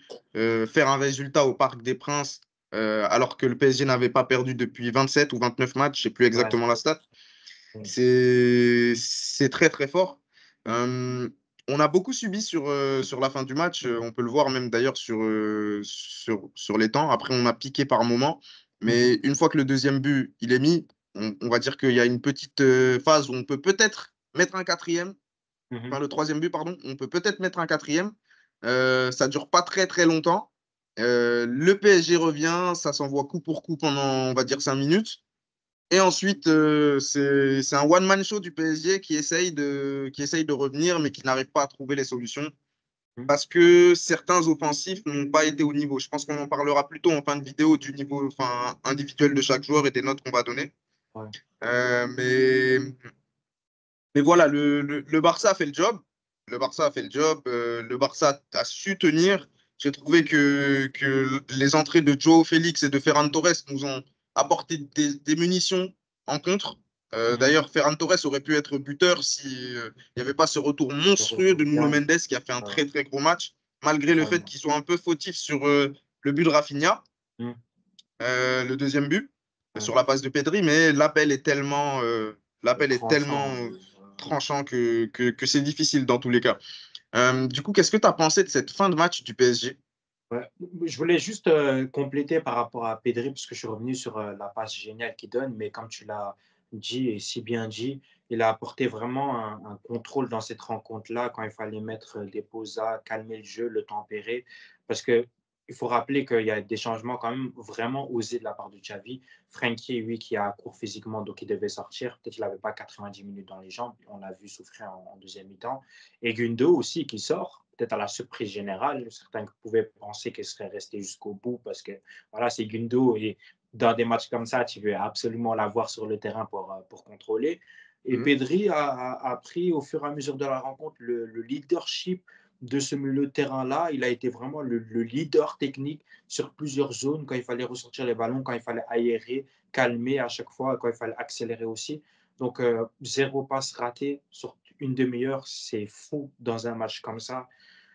faire un résultat au Parc des Princes, alors que le PSG n'avait pas perdu depuis 27 ou 29 matchs, je ne sais plus Ouais. exactement la stat, Mm. c'est très fort. Mm. Euh, on a beaucoup subi sur la fin du match. On peut le voir même d'ailleurs sur les temps. Après, on a piqué par moment. Mais Mhm. une fois que le deuxième but il est mis, on va dire qu'il y a une petite phase où on peut peut-être mettre un quatrième. Enfin, Mhm. le troisième but, pardon. On peut peut-être mettre un quatrième. Ça dure pas très longtemps. Le PSG revient. Ça s'envoie coup pour coup pendant, on va dire, 5 minutes. Et ensuite, c'est un one-man show du PSG qui essaye de revenir, mais qui n'arrive pas à trouver les solutions Mhm. parce que certains offensifs n'ont pas été au niveau. Je pense qu'on en parlera plutôt en fin de vidéo du niveau enfin, individuel de chaque joueur et des notes qu'on va donner. Ouais. Euh, mais, mais voilà, le Barça a fait le job. Le Barça a fait le job. Le Barça a su tenir. J'ai trouvé que les entrées de Joao Félix et de Ferran Torres nous ont apporté des munitions en contre. Mhm. D'ailleurs, Ferran Torres aurait pu être buteur si, il n'y avait pas ce retour Le monstrueux de retour Nuno bien, Mendes qui a fait un ouais, très très gros match, malgré le fait totalement. qu'il soit un peu fautif sur le but de Rafinha, Mhm. le deuxième but, Ouais. sur la passe de Pedri, mais l'appel est tellement Tranchant. tranchant que c'est difficile dans tous les cas. Du coup, qu'est-ce que tu as pensé de cette fin de match du PSG? Ouais. Je voulais juste compléter par rapport à Pedri, parce que je suis revenu sur la passe géniale qu'il donne, mais comme tu l'as dit et si bien dit, il a apporté vraiment un contrôle dans cette rencontre-là quand il fallait mettre des pauses, calmer le jeu, le tempérer, parce que il faut rappeler qu'il y a des changements quand même vraiment osés de la part de Xavi. Frenkie, lui, qui a court physiquement, donc il devait sortir. Peut-être qu'il n'avait pas 90 minutes dans les jambes. On l'a vu souffrir en deuxième mi-temps. Et Gundo aussi qui sort, peut-être à la surprise générale. Certains pouvaient penser qu'il serait resté jusqu'au bout parce que voilà, c'est Gundo et dans des matchs comme ça, tu veux absolument l'avoir sur le terrain pour contrôler. Et Mhm. Pedri a pris au fur et à mesure de la rencontre le leadership de ce milieu de terrain-là. Il a été vraiment le leader technique sur plusieurs zones quand il fallait ressortir les ballons, quand il fallait aérer, calmer à chaque fois, quand il fallait accélérer aussi. Donc, zéro passe raté sur une demi-heure, c'est fou dans un match comme ça.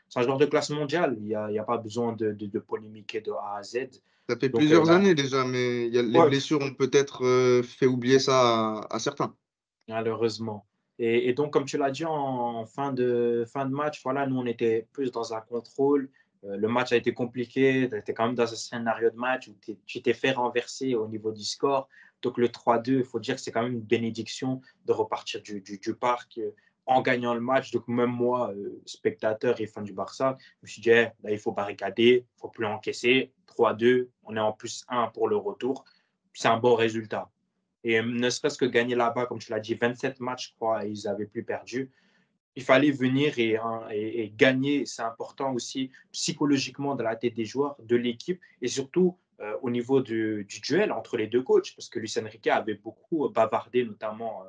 C'est un joueur de classe mondiale. Il y a pas besoin de polémiquer de A à Z. Ça fait Donc plusieurs là, années déjà, mais les ouais, blessures ont peut-être fait oublier ça à certains. malheureusement. Et donc, comme tu l'as dit en fin de match, voilà, nous, on était plus dans un contrôle. Le match a été compliqué. Tu étais quand même dans un scénario de match où tu t'es fait renverser au niveau du score. Donc, le 3-2, il faut dire que c'est quand même une bénédiction de repartir du parc en gagnant le match. Donc, même moi, spectateur et fan du Barça, je me suis dit, là, il faut barricader, il ne faut plus encaisser. 3-2, on est en plus 1 pour le retour. C'est un bon résultat. Et ne serait-ce que gagner là-bas, comme tu l'as dit, 27 matchs, je crois, et ils n'avaient plus perdu. Il fallait venir et gagner. C'est important aussi psychologiquement dans la tête des joueurs, de l'équipe et surtout au niveau du duel entre les deux coachs. Parce que Luis Enrique avait beaucoup bavardé, notamment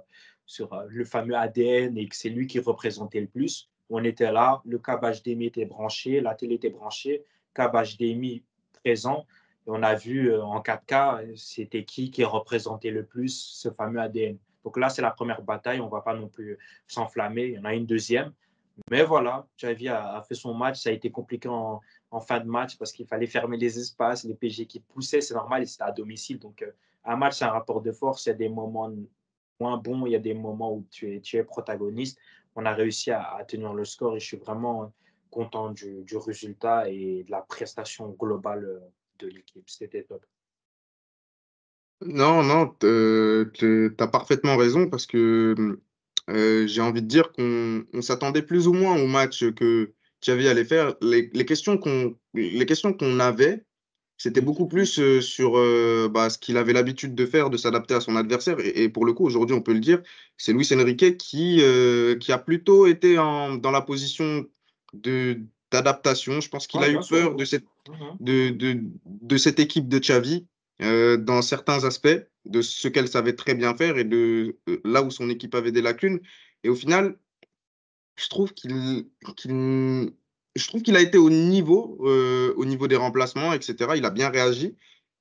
sur le fameux ADN et que c'est lui qui représentait le plus. On était là, le câble HDMI était branché, la télé était branchée, câble HDMI présent. Et on a vu en 4K, c'était qui représentait le plus ce fameux ADN. Donc là, c'est la première bataille. On ne va pas non plus s'enflammer. Il y en a une deuxième. Mais voilà, Xavi a fait son match. Ça a été compliqué en fin de match parce qu'il fallait fermer les espaces. Les PG qui poussaient, c'est normal, c'était à domicile. Donc, un match, c'est un rapport de force. Il y a des moments moins bons, il y a des moments où tu es protagoniste. On a réussi à tenir le score et je suis vraiment content du résultat et de la prestation globale de l'équipe. C'était top. Non, non, t'as parfaitement raison parce que j'ai envie de dire qu'on s'attendait plus ou moins au match que Xavi allait faire. Les questions qu'on avait, c'était Mm. beaucoup plus sur ce qu'il avait l'habitude de faire, de s'adapter à son adversaire. Et pour le coup, aujourd'hui, on peut le dire, c'est Luis Enrique qui a plutôt été dans la position d'adaptation. Je pense qu'il Ouais, a bien eu sûr. peur Mhm. de cette équipe de Xavi dans certains aspects, de ce qu'elle savait très bien faire et de là où son équipe avait des lacunes. Et au final, je trouve qu'il, je trouve qu'il a été au niveau des remplacements, etc. Il a bien réagi.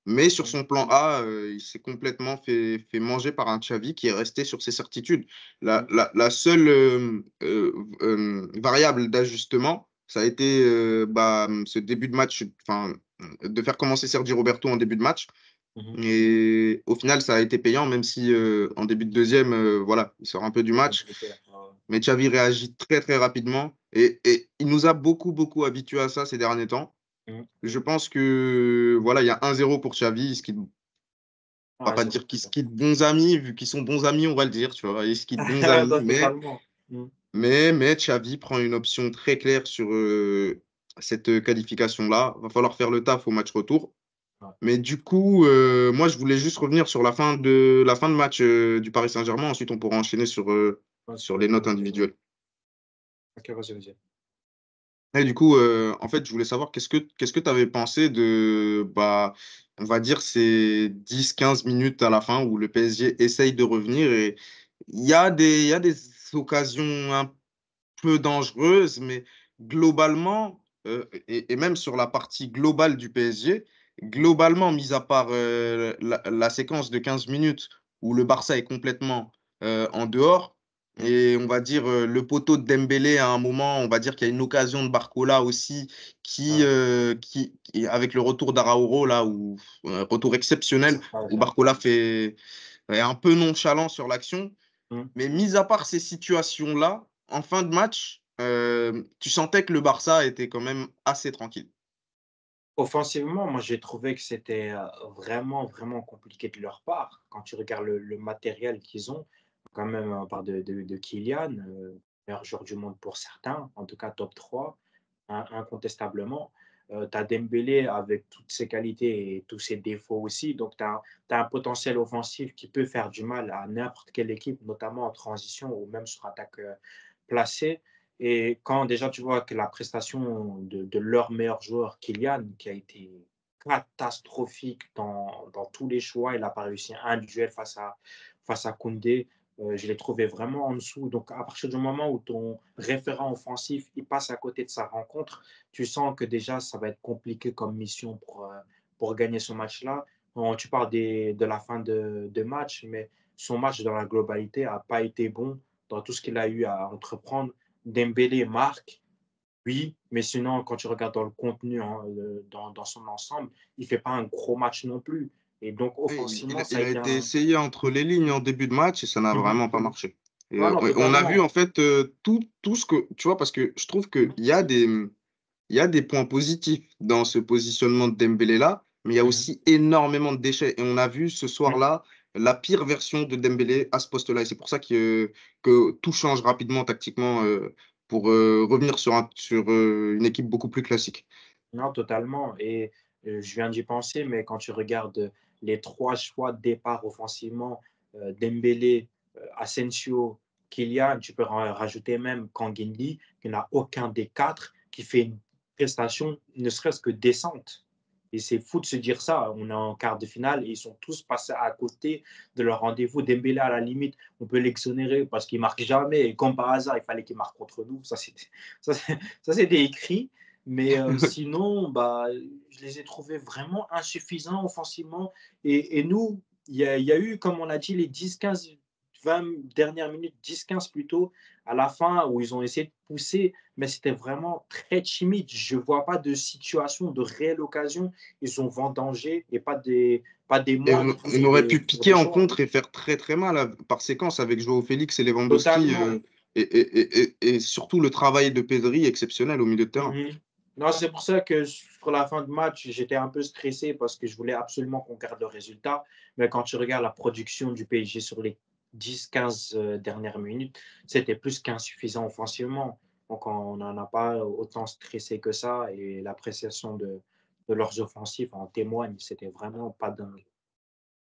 Mais sur son plan A, il s'est complètement fait manger par un Xavi qui est resté sur ses certitudes. Mm. La seule variable d'ajustement, ça a été ce début de match, enfin, de faire commencer Sergi Roberto en début de match. Mhm. Et au final, ça a été payant, même si en début de deuxième, voilà, il sort un peu du match. Compliqué. Mais Xavi réagit très, très rapidement. Et il nous a beaucoup, beaucoup habitués à ça ces derniers temps. Mm. Je pense que voilà, il y a 1-0 pour Xavi. On va Ah, pas zéro. dire qu'ils se quittent bons amis, vu qu'ils sont bons amis, on va le dire, tu vois. Ils se quittent bons amis, Non, totalement. Mm. mais Xavi prend une option très claire sur cette qualification-là. Va falloir faire le taf au match retour. Ouais. Mais du coup, moi, je voulais juste revenir sur la fin de match du Paris Saint-Germain. Ensuite, on pourra enchaîner sur les notes individuelles. Ok, vas-y, vas-y. Et du coup, en fait, je voulais savoir qu'est-ce que tu avais pensé de, bah, on va dire, ces 10-15 minutes à la fin où le PSG essaye de revenir et il y a des occasions un peu dangereuses, mais globalement, et même sur la partie globale du PSG, globalement, mis à part la séquence de 15 minutes où le Barça est complètement en dehors, Mm. et on va dire le poteau de Dembélé à un moment, on va dire qu'il y a une occasion de Barcola aussi Ouais. avec le retour d'Araújo là, où retour exceptionnel, Ouais, où j'ai Barcola entendu. fait est un peu nonchalant sur l'action. Mm. Mais mis à part ces situations-là, en fin de match, tu sentais que le Barça était quand même assez tranquille. Offensivement, moi, j'ai trouvé que c'était vraiment, vraiment compliqué de leur part. Quand tu regardes le matériel qu'ils ont, quand même, on parle de Kylian, meilleur joueur du monde pour certains, en tout cas top 3, incontestablement. Tu as Dembélé avec toutes ses qualités et tous ses défauts aussi. Donc, tu as un potentiel offensif qui peut faire du mal à n'importe quelle équipe, notamment en transition ou même sur attaque placée. Et quand déjà tu vois que la prestation de leur meilleur joueur, Kylian, qui a été catastrophique dans tous les choix, il n'a pas réussi un duel face à Koundé. Je l'ai trouvé vraiment en dessous. Donc, à partir du moment où ton référent offensif il passe à côté de sa rencontre, tu sens que déjà ça va être compliqué comme mission pour gagner ce match-là. Tu parles de la fin de match, mais son match dans la globalité n'a pas été bon dans tout ce qu'il a eu à entreprendre. Dembélé marque, oui, mais sinon, quand tu regardes dans le contenu, hein, dans son ensemble, il ne fait pas un gros match non plus. Et donc, Et offensivement, ça a il a été été un. essayé entre les lignes en début de match et ça n'a Mhm. vraiment pas marché. Et, Non, non, on a vu totalement. en fait tout ce que, tu vois, parce que je trouve qu'il y a il y a des points positifs dans ce positionnement de Dembélé-là, mais il y a Mhm. aussi énormément de déchets. Et on a vu ce Mhm. soir-là la pire version de Dembélé à ce poste-là. Et c'est pour ça que tout change rapidement tactiquement pour revenir sur une équipe beaucoup plus classique. Non, totalement. Et je viens d'y penser, mais quand tu regardes les trois choix de départ offensivement, Dembélé, Asensio, Kylian, tu peux rajouter même Kanguinli, qui n'a aucun des quatre qui fait une prestation ne serait-ce que décente. Et c'est fou de se dire ça. On est en quart de finale et ils sont tous passés à côté de leur rendez-vous. Dembélé, à la limite, on peut l'exonérer parce qu'il marque jamais. Et comme par hasard, il fallait qu'il marque contre nous. Ça, c'était écrit. Mais sinon, bah, je les ai trouvés vraiment insuffisants offensivement. Et nous, il y a eu, comme on l'a dit, les 10, 15, 20 dernières minutes, 10, 15 plutôt, à la fin, où ils ont essayé de pousser, mais c'était vraiment très timide. Je ne vois pas de situation, de réelle occasion. Ils ont vendangé et pas des Et moindres on aurait pu sur piquer des en choix. contre et faire très très mal par séquence avec Joao Félix et Lewandowski Totalement. et surtout le travail de Pedri exceptionnel au milieu de terrain. Mhm. Non, c'est pour ça que sur la fin de match, j'étais un peu stressé parce que je voulais absolument qu'on garde le résultat. Mais quand tu regardes la production du PSG sur les 10-15 dernières minutes, c'était plus qu'insuffisant offensivement. Donc, on n'en a pas autant stressé que ça. Et l'appréciation de leurs offensifs en témoigne. C'était vraiment pas dingue.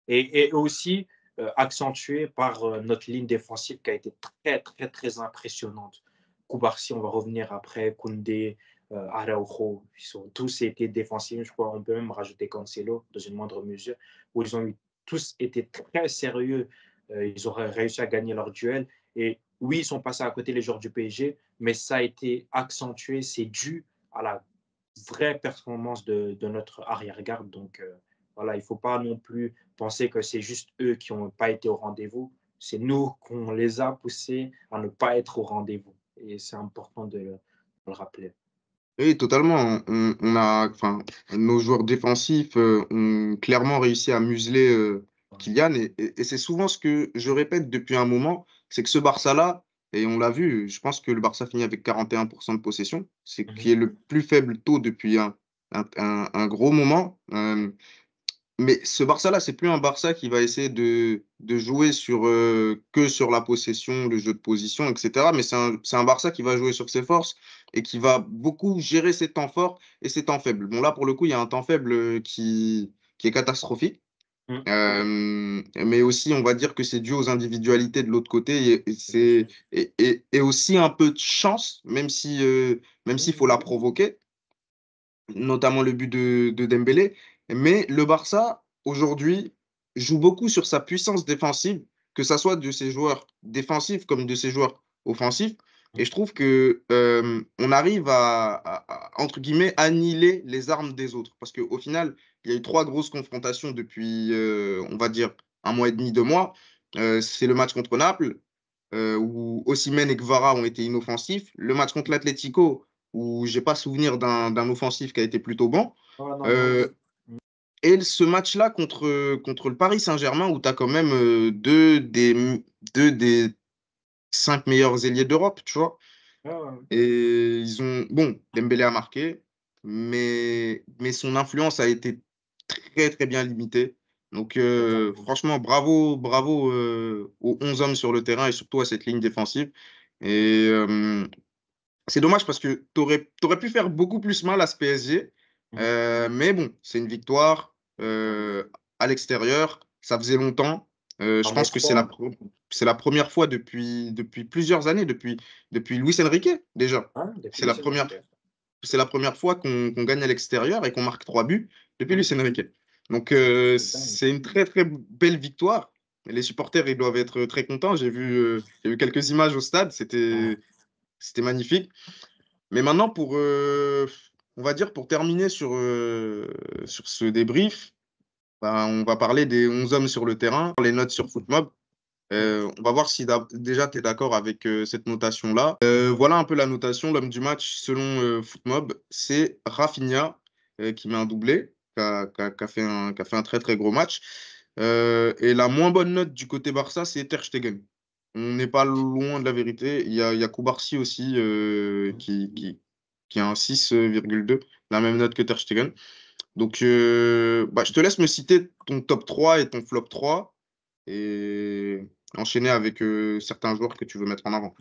Et aussi accentué par notre ligne défensive qui a été très, très, très impressionnante. Koubarsi, on va revenir après, Koundé, Araujo, ils ont tous été défensifs. Je crois on peut même rajouter Cancelo dans une moindre mesure, où ils ont eu, tous été très sérieux. Ils auraient réussi à gagner leur duel. Et oui, ils sont passés à côté les joueurs du PSG, mais ça a été accentué. C'est dû à la vraie performance de notre arrière-garde. Donc, voilà, il ne faut pas non plus penser que c'est juste eux qui n'ont pas été au rendez-vous. C'est nous qu'on les a poussés à ne pas être au rendez-vous. Et c'est important de le rappeler. Oui, totalement. Enfin, nos joueurs défensifs ont clairement réussi à museler Kylian. Et c'est souvent ce que je répète depuis un moment, c'est que ce Barça-là, et on l'a vu, je pense que le Barça finit avec 41% de possession, c'est qui Mhm. est le plus faible taux depuis un gros moment. Mais ce Barça-là, c'est plus un Barça qui va essayer de jouer que sur la possession, le jeu de position, etc. Mais c'est un Barça qui va jouer sur ses forces et qui va beaucoup gérer ses temps forts et ses temps faibles. Bon, là, pour le coup, il y a un temps faible qui est catastrophique. Mm. Mais aussi, on va dire que c'est dû aux individualités de l'autre côté et aussi un peu de chance, même s'il faut la provoquer, notamment le but de Dembélé. Mais le Barça, aujourd'hui, joue beaucoup sur sa puissance défensive, que ça soit de ses joueurs défensifs comme de ses joueurs offensifs. Et je trouve que on arrive entre guillemets, annihiler les armes des autres. Parce qu'au final, il y a eu trois grosses confrontations depuis, on va dire, un mois et demi, 2 mois. C'est le match contre Naples, où Osimhen et Kvara ont été inoffensifs. Le match contre l'Atlético, où j'ai pas souvenir d'un offensif qui a été plutôt bon. Oh, non, non. Euh, et ce match-là contre le Paris Saint-Germain, où tu as quand même deux des cinq meilleurs ailiers d'Europe, tu vois. Ouais, ouais, Et ils ont. Bon, Dembélé a marqué, mais son influence a été très, très bien limitée. Donc, totalement. franchement, bravo, bravo aux 11 hommes sur le terrain et surtout à cette ligne défensive. Et c'est dommage parce que t'aurais pu faire beaucoup plus mal à ce PSG. Mm. Mais bon, c'est une victoire à l'extérieur. Ça faisait longtemps. Je J'en ai pense que trois. c'est la première fois depuis plusieurs années, depuis Luis Enrique déjà. Hein, depuis C'est le la scénario. première, c'est la première fois qu'on gagne à l'extérieur et qu'on marque 3 buts depuis Mm. Luis Enrique. Donc, C'est dingue. c'est une très, très belle victoire. Les supporters, ils doivent être très contents. J'ai vu quelques images au stade. Ouais. C'était magnifique. Mais maintenant, on va dire, pour terminer sur ce débrief, ben, on va parler des 11 hommes sur le terrain, les notes sur Footmob. Mm. On va voir si déjà tu es d'accord avec cette notation-là. Voilà un peu la notation. L'homme du match, selon Footmob, c'est Rafinha qui met un doublé, qui a fait un très très gros match. Et la moins bonne note du côté Barça, c'est Ter Stegen. On n'est pas loin de la vérité. Il y a Koubarsi aussi qui a un 6,2, la même note que Ter Stegen. Donc, bah, je te laisse me citer ton top 3 et ton flop 3 et enchaîner avec certains joueurs que tu veux mettre en avant.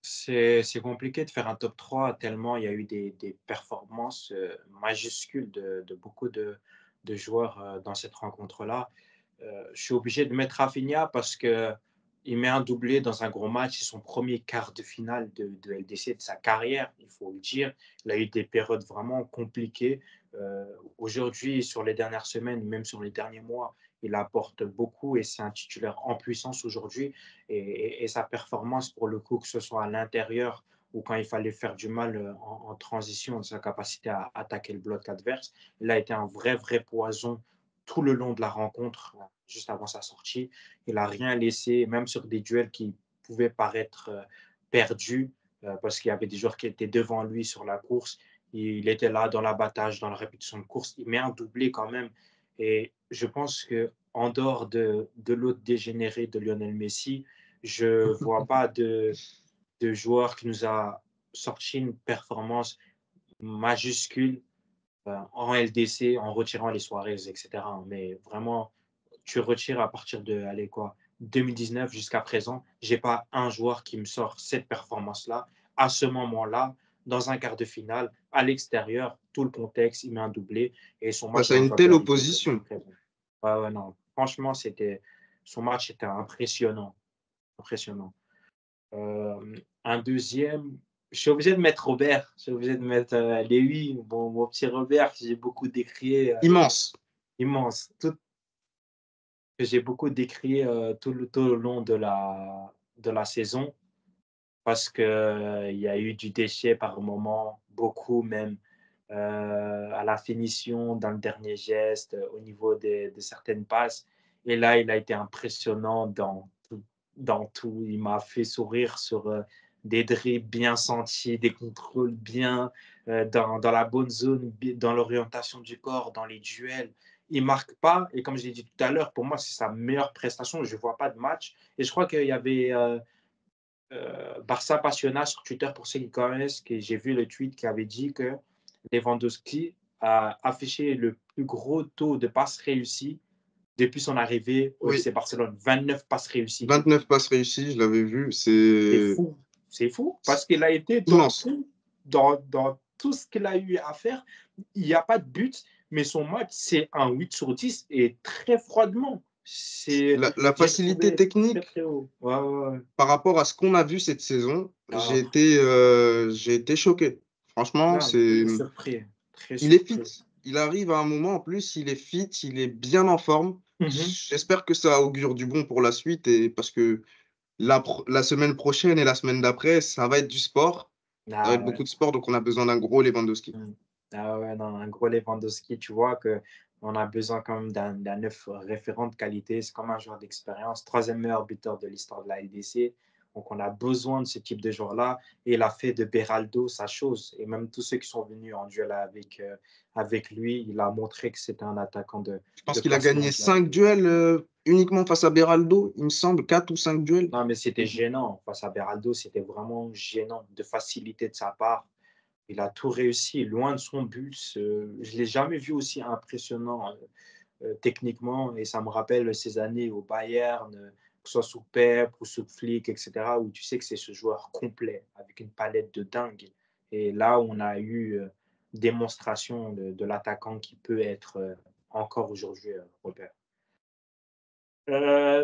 C'est compliqué de faire un top 3 tellement il y a eu des performances majuscules de beaucoup de joueurs dans cette rencontre-là. Je suis obligé de mettre Rafinha parce qu'il met un doublé dans un gros match. C'est son premier quart de finale de LDC de sa carrière, il faut le dire. Il a eu des périodes vraiment compliquées. Aujourd'hui, sur les dernières semaines, même sur les derniers mois, il apporte beaucoup et c'est un titulaire en puissance aujourd'hui. Et sa performance, pour le coup, que ce soit à l'intérieur ou quand il fallait faire du mal en transition, sa capacité à attaquer le bloc adverse, il a été un vrai, vrai poison tout le long de la rencontre, juste avant sa sortie. Il n'a rien laissé, même sur des duels qui pouvaient paraître perdus, parce qu'il y avait des joueurs qui étaient devant lui sur la course. Il était là dans l'abattage, dans la répétition de course. Il met un doublé quand même. Et je pense que en dehors de l'autre dégénéré de Lionel Messi, je ne vois pas de joueur qui nous a sorti une performance majuscule en LDC, en retirant les soirées, etc. Mais vraiment, tu retires à partir de, allez, quoi, 2019 jusqu'à présent, j'ai pas un joueur qui me sort cette performance-là, à ce moment-là, dans un quart de finale, à l'extérieur, tout le contexte, il met un doublé et son Face match à en une telle globalité était opposition. très bon. Ouais, ouais, non. Franchement, son match était impressionnant. Impressionnant. Un deuxième, je suis obligé de mettre Robert, je suis obligé de mettre Léwy, mon petit Robert, j'ai beaucoup décrié, Immense. immense, que j'ai beaucoup décrié tout le long de la saison, parce qu'il y a eu du déchet par moment, beaucoup même, à la finition, dans le dernier geste, au niveau de certaines passes. Et là, il a été impressionnant dans tout. Il m'a fait sourire sur des dribbles bien sentis, des contrôles bien dans la bonne zone, dans l'orientation du corps, dans les duels. Il ne marque pas, et comme je l'ai dit tout à l'heure, pour moi, c'est sa meilleure prestation. Je ne vois pas de match. Et je crois qu'il y avait Barça Passiona sur Twitter, pour ceux qui connaissent, que j'ai vu le tweet qui avait dit que Lewandowski a affiché le plus gros taux de passes réussies depuis son arrivée au Oui, FC Barcelone. 29 passes réussies. 29 passes réussies, je l'avais vu. C'est fou. C'est fou parce qu'il a été immense. dans tout ce qu'il a eu à faire. Il n'y a pas de but, mais son match, c'est un 8 sur 10 et très froidement. La J'ai facilité trouvé très, technique très haut. Ouais, ouais, ouais. par rapport à ce qu'on a vu cette saison, Ah, j'ai été choqué. Franchement, non, très surpris. Très il est surpris. fit. Il arrive à un moment, en plus, il est fit, il est bien en forme. Mhm. J'espère que ça augure du bon pour la suite et parce que la semaine prochaine et la semaine d'après, ça va être du sport. Ça va Ah être ouais. beaucoup de sport, donc on a besoin d'un gros Lewandowski. Mm. Ah ouais, non, un gros Lewandowski, tu vois que on a besoin quand même d'un neuf référent de qualité. C'est comme un joueur d'expérience, troisième meilleur buteur de l'histoire de la LDC. Donc on a besoin de ce type de joueur-là. Et il a fait de Beraldo sa chose. Et même tous ceux qui sont venus en duel avec lui, il a montré que c'était un attaquant Je pense de qu'il a classe gagné mondiale. 5 duels uniquement face à Beraldo, il me semble, 4 ou 5 duels. Non, mais c'était gênant. Face à Beraldo, c'était vraiment gênant, de facilité de sa part. Il a tout réussi, loin de son but. Je ne l'ai jamais vu aussi impressionnant techniquement. Et ça me rappelle ces années au Bayern, que ce soit sous Pep ou sous Flick, etc., où tu sais que c'est ce joueur complet, avec une palette de dingue. Et là, on a eu démonstration de l'attaquant qui peut être encore aujourd'hui Robert.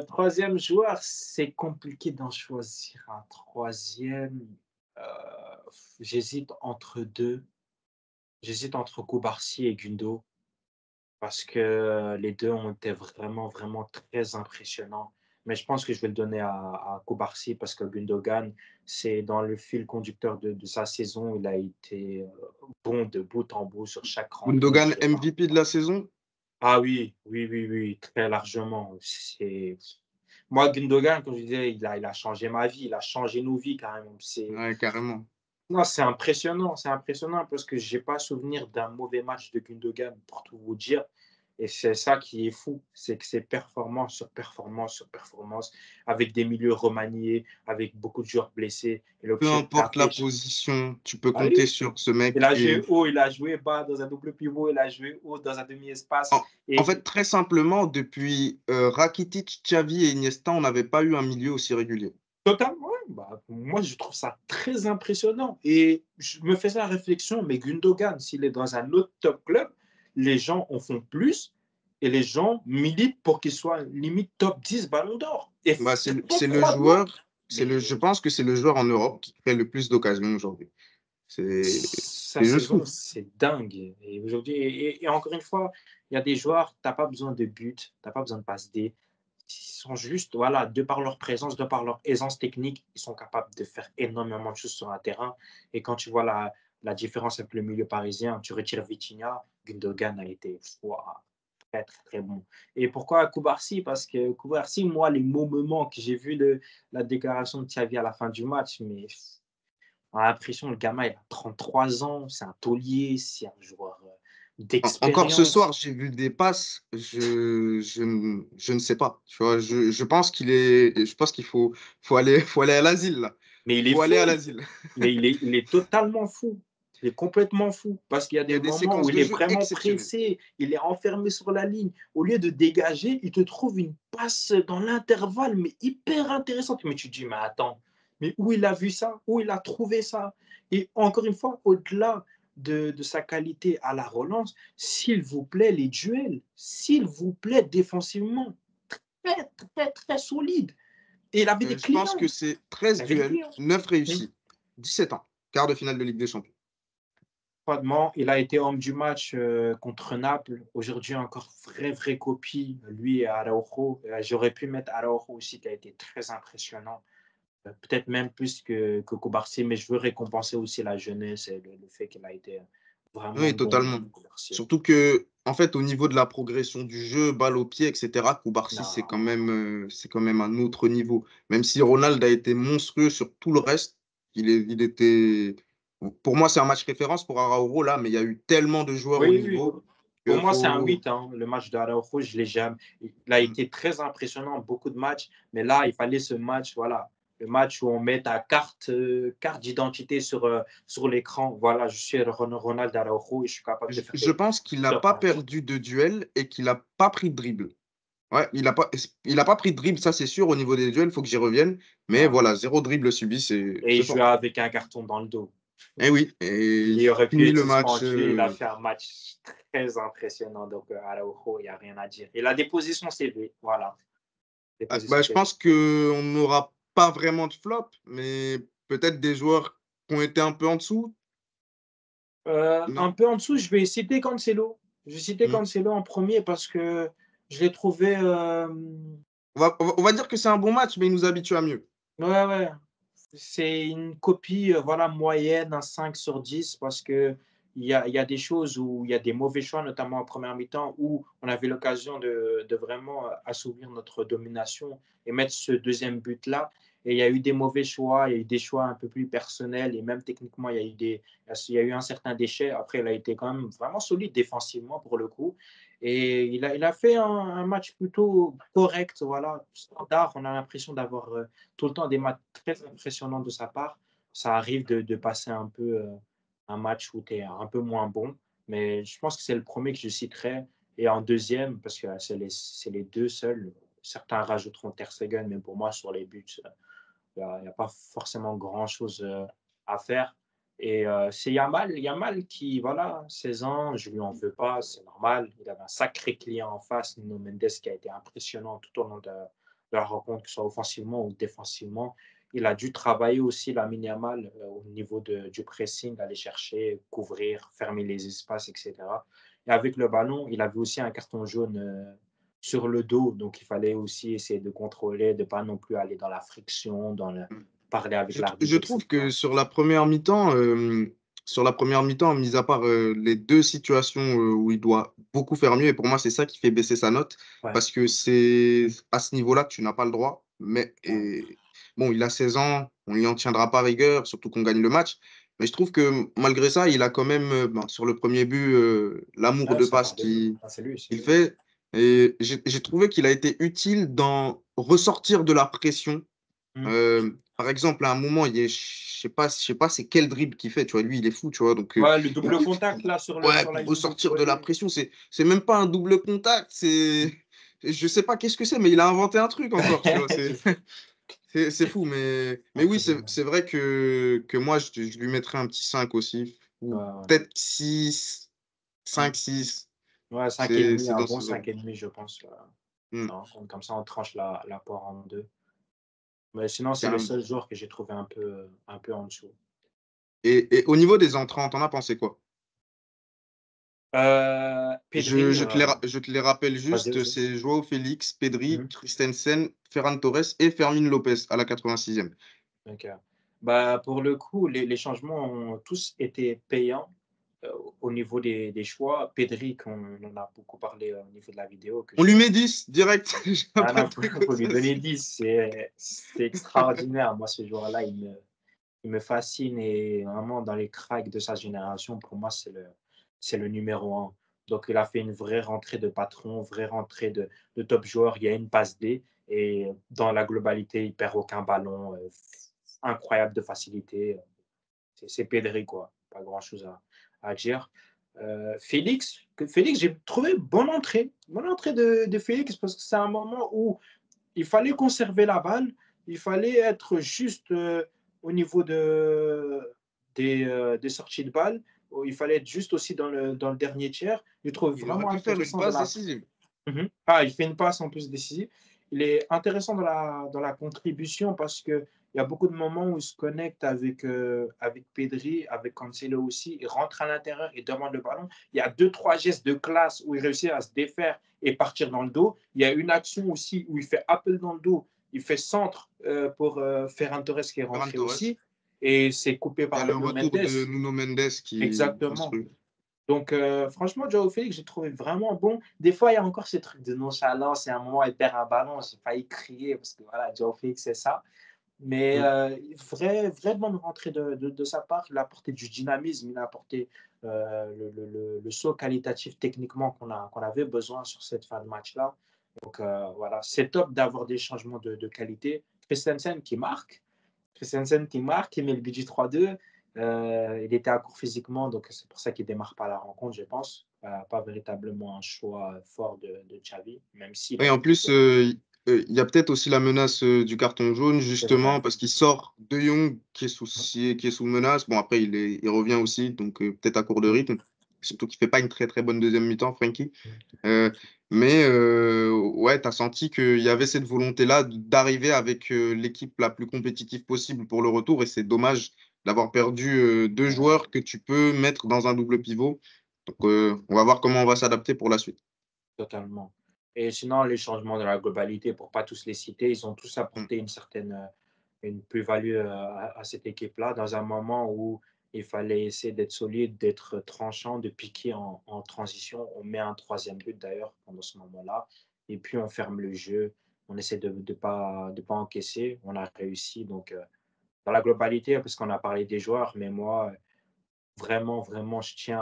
Troisième joueur, c'est compliqué d'en choisir un troisième. Euh, J'hésite entre deux. J'hésite entre Koubarsi et Gundo parce que les deux ont été vraiment, vraiment très impressionnants. Mais je pense que je vais le donner à Koubarsi parce que Gundogan, c'est dans le fil conducteur de sa saison. Il a été bon de bout en bout sur chaque Gundogan rencontre. MVP de la saison? Ah oui, oui, oui, oui, très largement. Moi, Gundogan, comme je disais, il a changé ma vie, il a changé nos vies carrément. Ouais, carrément. Non, c'est impressionnant parce que j'ai pas souvenir d'un mauvais match de Gundogan, pour tout vous dire. Et c'est ça qui est fou, c'est que c'est performance sur performance sur performance, avec des milieux remaniés, avec beaucoup de joueurs blessés. Il est Peu obligé de importe la taper. position, tu peux Ah oui, compter sur ce il mec. a Et joué haut, il a joué bas dans un double pivot, il a joué haut dans un demi-espace. en fait, Et très simplement, depuis Rakitic, Xavi et Iniesta, on n'avait pas eu un milieu aussi régulier. totalement, ouais, bah, moi je trouve ça très impressionnant. Et je me faisais la réflexion, mais Gundogan, s'il est dans un autre top club, les gens en font plus et les gens militent pour qu'il soit limite top 10 ballon d'or. Et Bah, très c'est le froidement, joueur, je mais pense que c'est le joueur en Europe qui crée le plus d'occasions aujourd'hui. C'est sa c'est juste fou. saison, c'est dingue. Et aujourd'hui, et encore une fois, il y a des joueurs, tu n'as pas besoin de but, tu n'as pas besoin de passe D. Ils sont juste, voilà, de par leur présence, de par leur aisance technique, ils sont capables de faire énormément de choses sur un terrain. Et quand tu vois la différence avec le milieu parisien, tu retires Vitinha, Gundogan a été ouah, très, très, très bon. Et pourquoi Koubarsi? Parce que Koubarsi, moi, les moments que j'ai vu de la déclaration de Xavi à la fin du match, mais on a l'impression que le gamin, il a 33 ans, c'est un taulier, c'est un joueur Encore ce d'expérience. soir, j'ai vu des passes, je ne sais pas. Tu vois, je pense je pense faut aller à l'asile là. Mais il est Faut aller à fou. l'asile. Mais il est totalement fou. Il est complètement fou. Parce qu'il y a Il y des a des moments où séquences il de est jeu vraiment exceptionnelles. pressé, il est enfermé sur la ligne. Au lieu de dégager, il te trouve une passe dans l'intervalle, mais hyper intéressante. Mais tu te dis, mais attends, mais où il a vu ça? Où il a trouvé ça? Et encore une fois, au-delà de sa qualité à la relance, s'il vous plaît, les duels, s'il vous plaît, défensivement, très, très, très solide. Et il avait des Je pense que clients. c'est Il 13 avait des duels, clients. 9 Mmh. réussis, 17 ans, quart de finale de Ligue des Champions. Froidement, il a été homme du match contre Naples. Aujourd'hui, encore vraie copie, lui et Araujo. J'aurais pu mettre Araujo aussi, qui a été très impressionnant. Peut-être même plus que Koubarsi, mais je veux récompenser aussi la jeunesse et le fait qu'il a été vraiment Oui, bon, totalement. Koubarsi. Surtout que, en fait, au niveau de la progression du jeu, balle au pied, etc., Koubarsi, Non, c'est quand même un autre niveau. Même si Ronald a été monstrueux sur tout le reste, il était. Pour moi, c'est un match référence pour Araujo, là, mais il y a eu tellement de joueurs au oui, oui. niveau Pour qu'il moi, c'est un faut. 8. Hein. Le match d'Araujo, je l'ai jamais. Il a été très impressionnant, beaucoup de matchs, mais là, il fallait ce match, voilà. Le match où on met ta carte d'identité sur l'écran. Voilà, je suis Ronald Araujo et je suis capable de faire Je des pense qu'il n'a top pas matchs. perdu de duel et qu'il n'a pas pris de dribble. Ouais, il a pas pris de dribble, ça c'est sûr. Au niveau des duels, il faut que j'y revienne. Mais Voilà. voilà, zéro dribble subi, Et c'est il jouait fort. avec un carton dans le dos. Et oui, et Il aurait pu fini être le match. suspendu. Il a fait un match très impressionnant. Donc, Araujo, il n'y a rien à dire. Il a déposé son CV. Voilà. Déposé son Bah, je CV. pense qu'on n'aura pas vraiment de flop, mais peut-être des joueurs qui ont été un peu en dessous, Un non? peu en dessous, je vais citer Cancelo. Je vais citer Hmm. Cancelo en premier parce que je l'ai trouvé. On va dire que c'est un bon match, mais il nous habitue à mieux. Ouais, ouais. C'est une copie voilà, moyenne, un 5 sur 10, parce qu'il y a des choses où il y a des mauvais choix, notamment en première mi-temps, où on avait l'occasion de vraiment assouvir notre domination et mettre ce deuxième but-là. Et il y a eu des mauvais choix, il y a eu des choix un peu plus personnels, et même techniquement, il y a eu un certain déchet. Après, il a été quand même vraiment solide défensivement pour le coup. Et il a fait un match plutôt correct, voilà, standard. On a l'impression d'avoir tout le temps des matchs très impressionnants de sa part. Ça arrive de passer un peu un match où tu es un peu moins bon, mais je pense que c'est le premier que je citerai. Et en deuxième, parce que c'est les deux seuls, certains rajouteront Ter Stegen, mais pour moi, sur les buts, il y a pas forcément grand-chose à faire. Et c'est Yamal qui, voilà, 16 ans, je lui en veux pas, c'est normal. Il avait un sacré client en face, Nuno Mendes, qui a été impressionnant tout au long de la rencontre, que ce soit offensivement ou défensivement. Il a dû travailler aussi Lamine Yamal au niveau du pressing, aller chercher, couvrir, fermer les espaces, etc. Et avec le ballon, il avait aussi un carton jaune sur le dos, donc il fallait aussi essayer de contrôler, de ne pas non plus aller dans la friction, parler avec Je l'arbitre, trouve que etc. sur la première mi-temps, mis à part les deux situations où il doit beaucoup faire mieux, et pour moi, c'est ça qui fait baisser sa note, Ouais, parce que c'est à ce niveau-là que tu n'as pas le droit. ouais. Bon, il a 16 ans, on n'y en tiendra pas rigueur, surtout qu'on gagne le match. Mais je trouve que malgré ça, il a quand même, ben, sur le premier but, l'amour Ouais, de c'est passe encore de lui. Ah, c'est lui, c'est qu'il lui. fait. Et j'ai trouvé qu'il a été utile dans ressortir de la pression Mm. par exemple, à un moment, je sais pas c'est quel dribble qu'il fait, tu vois, lui, il est fou, tu vois, donc Ouais, le double contact là ouais, sur la pour ligne de ressortir de la volée. pression, c'est même pas un double contact, je sais pas qu'est-ce que c'est, mais il a inventé un truc encore, tu vois, Je sais. c'est fou, mais Un oui, truc de c'est vrai que moi, je lui mettrais un petit 5 aussi, ouais, ou ouais. peut-être 6 Mm. 5 6 Ouais, 5,5, c'est un dans bon ce genre. 5,5, je pense. Hmm, Non, comme ça, on tranche la poire en deux. Mais sinon, c'est le carrément. seul joueur que j'ai trouvé un peu en dessous. Et au niveau des entrants, t'en as pensé quoi? Pedri, Je te les rappelle vas-y, juste, vas-y. c'est Joao Félix, Pedri, Mhm. Christensen, Ferran Torres et Fermin Lopez à la 86e. Ok. Bah, pour le coup, les changements ont tous été payants au niveau des choix. Pedri, qu'on en a beaucoup parlé au niveau de la vidéo, que On j'ai. lui met 10 direct, j'ai Ah pas non, de faut lui donner négociation. 10. C'est extraordinaire. Moi, ce joueur-là, il me fascine et vraiment dans les cracks de sa génération, pour moi, c'est le numéro un. Donc, il a fait une vraie rentrée de patron, vraie rentrée de top joueur. Il y a une passe D et dans la globalité, il perd aucun ballon. Incroyable de facilité. C'est Pedri, quoi. Pas grand-chose à dire. Félix, j'ai trouvé bonne entrée de Félix parce que c'est un moment où il fallait conserver la balle, il fallait être juste au niveau des sorties de balle, il fallait être juste aussi dans le dernier tiers. Je trouve Il aurait vraiment pu faire une intéressant de passe la. décisive. Ah, il fait une passe en plus décisive. Il est intéressant dans la contribution parce qu'il y a beaucoup de moments où il se connecte avec Pedri, avec Cancelo aussi. Il rentre à l'intérieur et demande le ballon. Il y a deux, trois gestes de classe où il réussit à se défaire et partir dans le dos. Il y a une action aussi où il fait appel dans le dos. Il fait centre pour Ferran Torres qui est Ferran rentré Torres. aussi. Et c'est coupé Il y a par le Nuno retour Mendes. de Nuno Mendes qui Exactement. construit. Donc, franchement, Joao Félix, j'ai trouvé vraiment bon. Des fois, il y a encore ces trucs de nonchalance. Et à un moment, il perd un ballon. J'ai failli crier parce que voilà, Joao Félix, c'est ça. Mais Mm. vraie bonne rentrée de sa part. Il a apporté du dynamisme. Il a apporté le saut qualitatif techniquement qu'on avait besoin sur cette fin de match-là. Donc, voilà, c'est top d'avoir des changements de qualité. Christensen qui marque. Christensen qui marque, qui met le but du 3-2. Il était à court physiquement, donc c'est pour ça qu'il démarre pas la rencontre, je pense. Pas véritablement un choix fort de Xavi, même s'il Et aurait en pu plus, faire. il y a peut-être aussi la menace du carton jaune, C'est vrai. justement, parce qu'il sort De Jong qui est sous menace. Bon, après, il revient aussi, donc peut-être à court de rythme. Surtout qu'il fait pas une très très bonne deuxième mi-temps, Frankie. Euh, mais ouais, tu as senti qu'il y avait cette volonté-là d'arriver avec l'équipe la plus compétitive possible pour le retour. Et c'est dommage d'avoir perdu deux Ouais, joueurs que tu peux mettre dans un double pivot. Donc, on va voir comment on va s'adapter pour la suite. totalement. Et sinon, les changements de la globalité, pour pas tous les citer, ils ont tous Mm. apporté une plus-value à cette équipe-là, dans un moment où il fallait essayer d'être solide, d'être tranchant, de piquer en transition. On met un troisième but d'ailleurs pendant ce moment-là, et puis on ferme le jeu. On essaie de pas encaisser. On a réussi. Donc, dans la globalité, parce qu'on a parlé des joueurs, mais moi, vraiment, vraiment, je tiens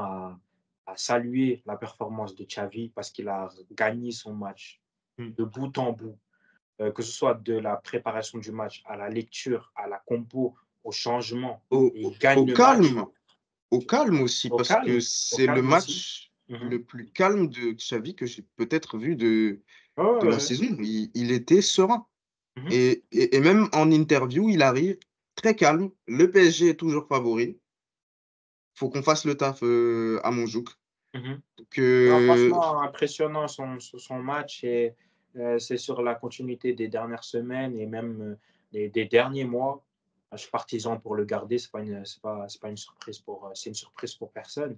à saluer la performance de Xavi parce qu'il a gagné son match Mm. de bout en bout, que ce soit de la préparation du match à la lecture, à la compo, au changement. Au, Et il au- gagne au le match calme, au calme aussi, parce que au c'est le calme aussi. match Mhm. le plus calme de Xavi que j'ai peut-être vu Ouais, de ouais, la ouais. saison. Il était serein. Mhm. Et même en interview, il arrive très calme. Le PSG est toujours favori. Faut qu'on fasse le taf à Montjuic. Mhm. Donc, Non, franchement, impressionnant son match et c'est sur la continuité des dernières semaines et même des derniers mois. Je suis partisan pour le garder. C'est pas une surprise c'est une surprise pour personne.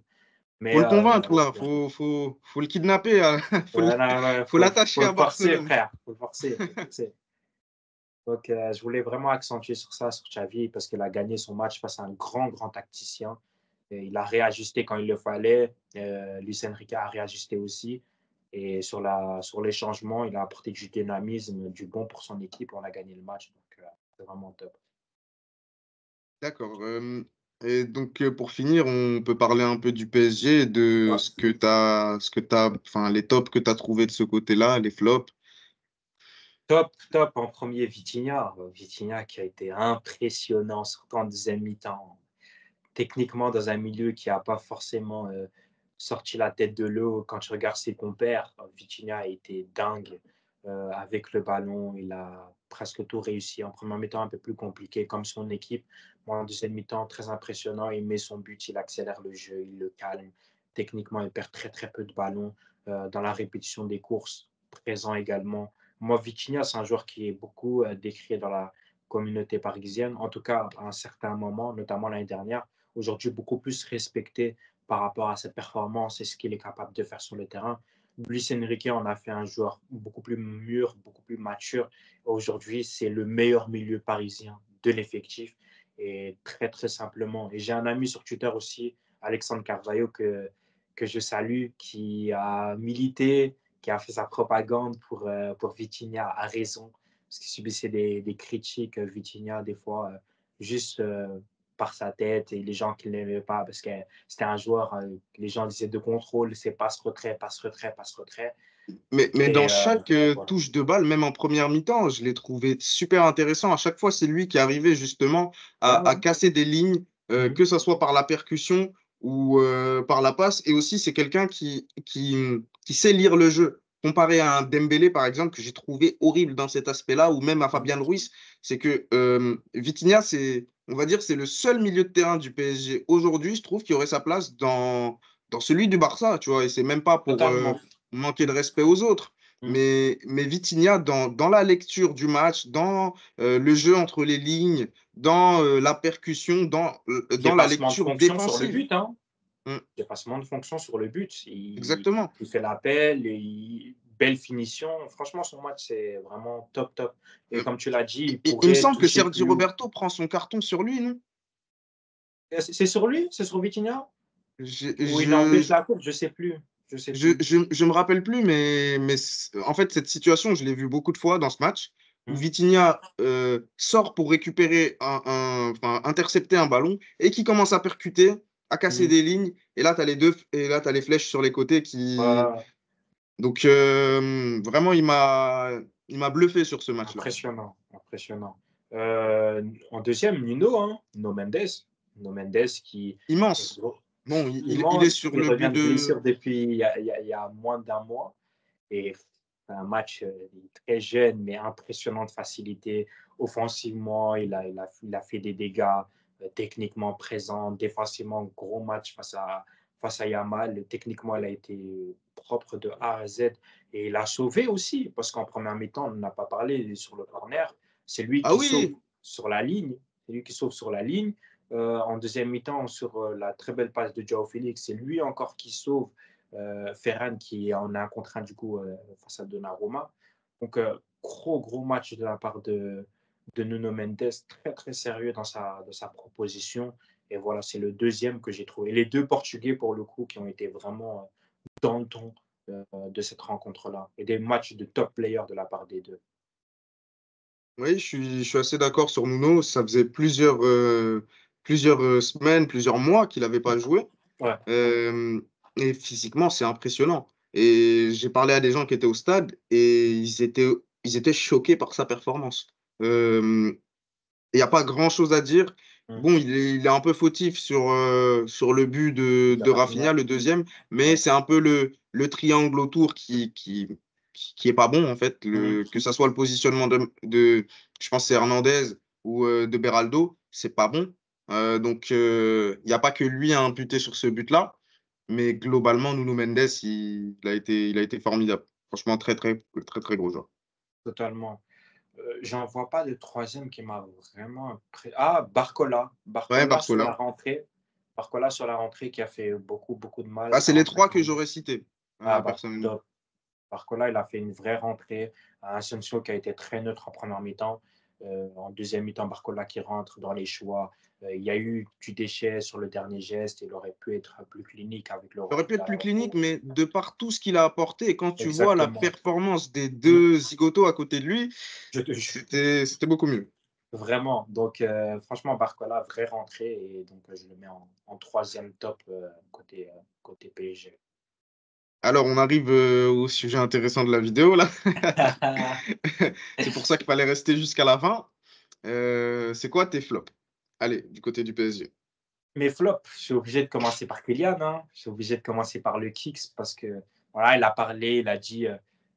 Mais faut le convaincre là. Faut le kidnapper. ouais, non, ouais, Faut faut l'attacher le à forcer, Barcelone. frère. Faut le forcer, faut le forcer. Donc, je voulais vraiment accentuer sur ça, sur Xavi, parce qu'il a gagné son match face à un grand, grand tacticien. Et il a réajusté quand il le fallait. Luis Enrique a réajusté aussi. Et sur les changements, il a apporté du dynamisme, du bon pour son équipe. On a gagné le match. Donc, c'est vraiment top. D'accord. Et donc, pour finir, on peut parler un peu du PSG, de Ouais. enfin, les tops que tu as trouvés de ce côté-là, les flops. Top, top en premier, Vitinha. Vitinha qui a été impressionnant, surtout en deuxième mi-temps. Techniquement, dans un milieu qui n'a pas forcément sorti la tête de l'eau, quand tu regardes ses compères, Vitinha a été dingue avec le ballon. Il a presque tout réussi. En première mi-temps, un peu plus compliqué, comme son équipe. Moi, en deuxième mi-temps, très impressionnant. Il met son but, il accélère le jeu, il le calme. Techniquement, il perd très, très peu de ballons. Dans la répétition des courses, présent également. Moi, Vitinha, c'est un joueur qui est beaucoup décrié dans la communauté parisienne, en tout cas à un certain moment, notamment l'année dernière. Aujourd'hui beaucoup plus respecté par rapport à ses performances et ce qu'il est capable de faire sur le terrain. Luis Enrique en a fait un joueur beaucoup plus mûr, beaucoup plus mature. Aujourd'hui, c'est le meilleur milieu parisien de l'effectif. Et très, très simplement. Et j'ai un ami sur Twitter aussi, Alexandre Carvalho, que je salue, qui a milité, qui a fait sa propagande pour Vitinha à raison, parce qu'il subissait des critiques, Vitinha, des fois, juste par sa tête et les gens qui ne l'aimaient pas parce que c'était un joueur, les gens disaient de contrôle, c'est passe-retrait, passe-retrait, passe-retrait. Mais dans Et chaque voilà. touche de balle, même en première mi-temps, je l'ai trouvé super intéressant. À chaque fois, c'est lui qui arrivait justement Ouais, à ouais. casser des lignes, Mhm. que ce soit par la percussion ou par la passe. Et aussi, c'est quelqu'un qui sait lire le jeu. Comparé à un Dembélé, par exemple, que j'ai trouvé horrible dans cet aspect-là, ou même à Fabian Ruiz, c'est que Vitinha, on va dire, c'est le seul milieu de terrain du PSG aujourd'hui, je trouve, qui aurait sa place dans celui du Barça, tu vois. Et c'est même pas pour Totalement. manquer de respect aux autres. Mhm. Mais Vitinha, dans la lecture du match, dans le jeu entre les lignes, dans la percussion, dans la Dépassement de lecture fonction sur le défensive. but, hein. Mm, Dépassement de fonction sur le but. exactement. Il fait l'appel, belle finition. Franchement, son match, c'est vraiment top, top. Et Mm. comme tu l'as dit, il Il me pourrait semble que toucher Sergi plus haut. Roberto prend son carton sur lui, non? C'est sur lui? C'est sur Vitinha? Je, Ou il je, empêche la coupe? Je sais plus. Je sais je, plus. je, je me rappelle plus, mais en fait, cette situation, je l'ai vue beaucoup de fois dans ce match, où Mhm. Vitinha sort pour récupérer enfin, intercepter un ballon et qui commence à percuter, à casser Mhm. des lignes. Et là, tu as les flèches sur les côtés qui. Ouais, Donc, vraiment, il m'a bluffé sur ce match-là. impressionnant, impressionnant. En deuxième, Nuno, hein, Nuno Mendes. Nuno Mendes qui est Immense. Bon, il est immense, sur qui le revient but de de. blessure depuis il y a moins d'un mois. Et un match très jeune, mais impressionnant de facilité. Offensivement, il a fait des dégâts techniquement présents. Défensivement, gros match face à Yamal. Techniquement, il a été propre de A à Z. Et il a sauvé aussi, parce qu'en première mi-temps, on n'a pas parlé sur le corner. C'est lui Ah qui sauve oui, sur la ligne. C'est lui qui sauve sur la ligne. En deuxième mi-temps, sur la très belle passe de Joao Félix, c'est lui encore qui sauve Ferran qui en a un contre du coup face à Donnarumma. Donc gros match de la part de Nuno Mendes, très très sérieux dans sa proposition. Et voilà, c'est le deuxième que j'ai trouvé. Les deux Portugais pour le coup qui ont été vraiment dans le ton de cette rencontre-là. Et des matchs de top players de la part des deux. oui, je suis assez d'accord sur Nuno. Ça faisait plusieurs semaines, plusieurs mois qu'il n'avait pas joué. Ouais, Euh, et physiquement, c'est impressionnant. Et j'ai parlé à des gens qui étaient au stade et ils étaient choqués par sa performance. Euh, Il n'y a pas grand-chose à dire. mmh. Bon, il est un peu fautif sur le but De de Rafinha, Rafinha. le deuxième, mais Ouais. c'est un peu le triangle autour qui est pas bon, en fait. Mmh. Que ça soit le positionnement je pense, que c'est Hernandez ou de Beraldo, c'est pas bon. Donc, il n'y a pas que lui à imputer sur ce but-là, mais globalement, Nuno Mendes, il a été formidable. Franchement, très, très, très, très gros joueur. Totalement. J'en vois pas de troisième qui m'a vraiment Ah, Barcola. Ouais, Barcola sur la Barcola. rentrée. Barcola sur la rentrée qui a fait beaucoup de mal Ah, c'est à les trois que l'entraînement. j'aurais cités, Ah bah personnellement. top. Barcola, il a fait une vraie rentrée. Asensio qui a été très neutre en première mi-temps. En deuxième mi-temps, Barcola qui rentre dans les choix. Il y a eu du déchet sur le dernier geste. Il aurait pu être plus clinique avec le Il aurait pu recul être à plus l'euro. clinique, mais de par tout ce qu'il a apporté, et quand tu vois la Exactement. performance des Mm. deux zigotos à côté de lui, Je te jure. c'était beaucoup mieux. Vraiment. Donc, franchement, Barcola, vraie rentrée. Et donc, je le mets en troisième top côté PSG. Alors, on arrive au sujet intéressant de la vidéo, là. C'est pour ça qu'il fallait rester jusqu'à la fin. C'est quoi tes flops? Allez, du côté du PSG. Mes flops, je suis obligé de commencer par Kylian. Hein. Je suis obligé de commencer par le Kicks parce que, voilà, il a parlé, il a dit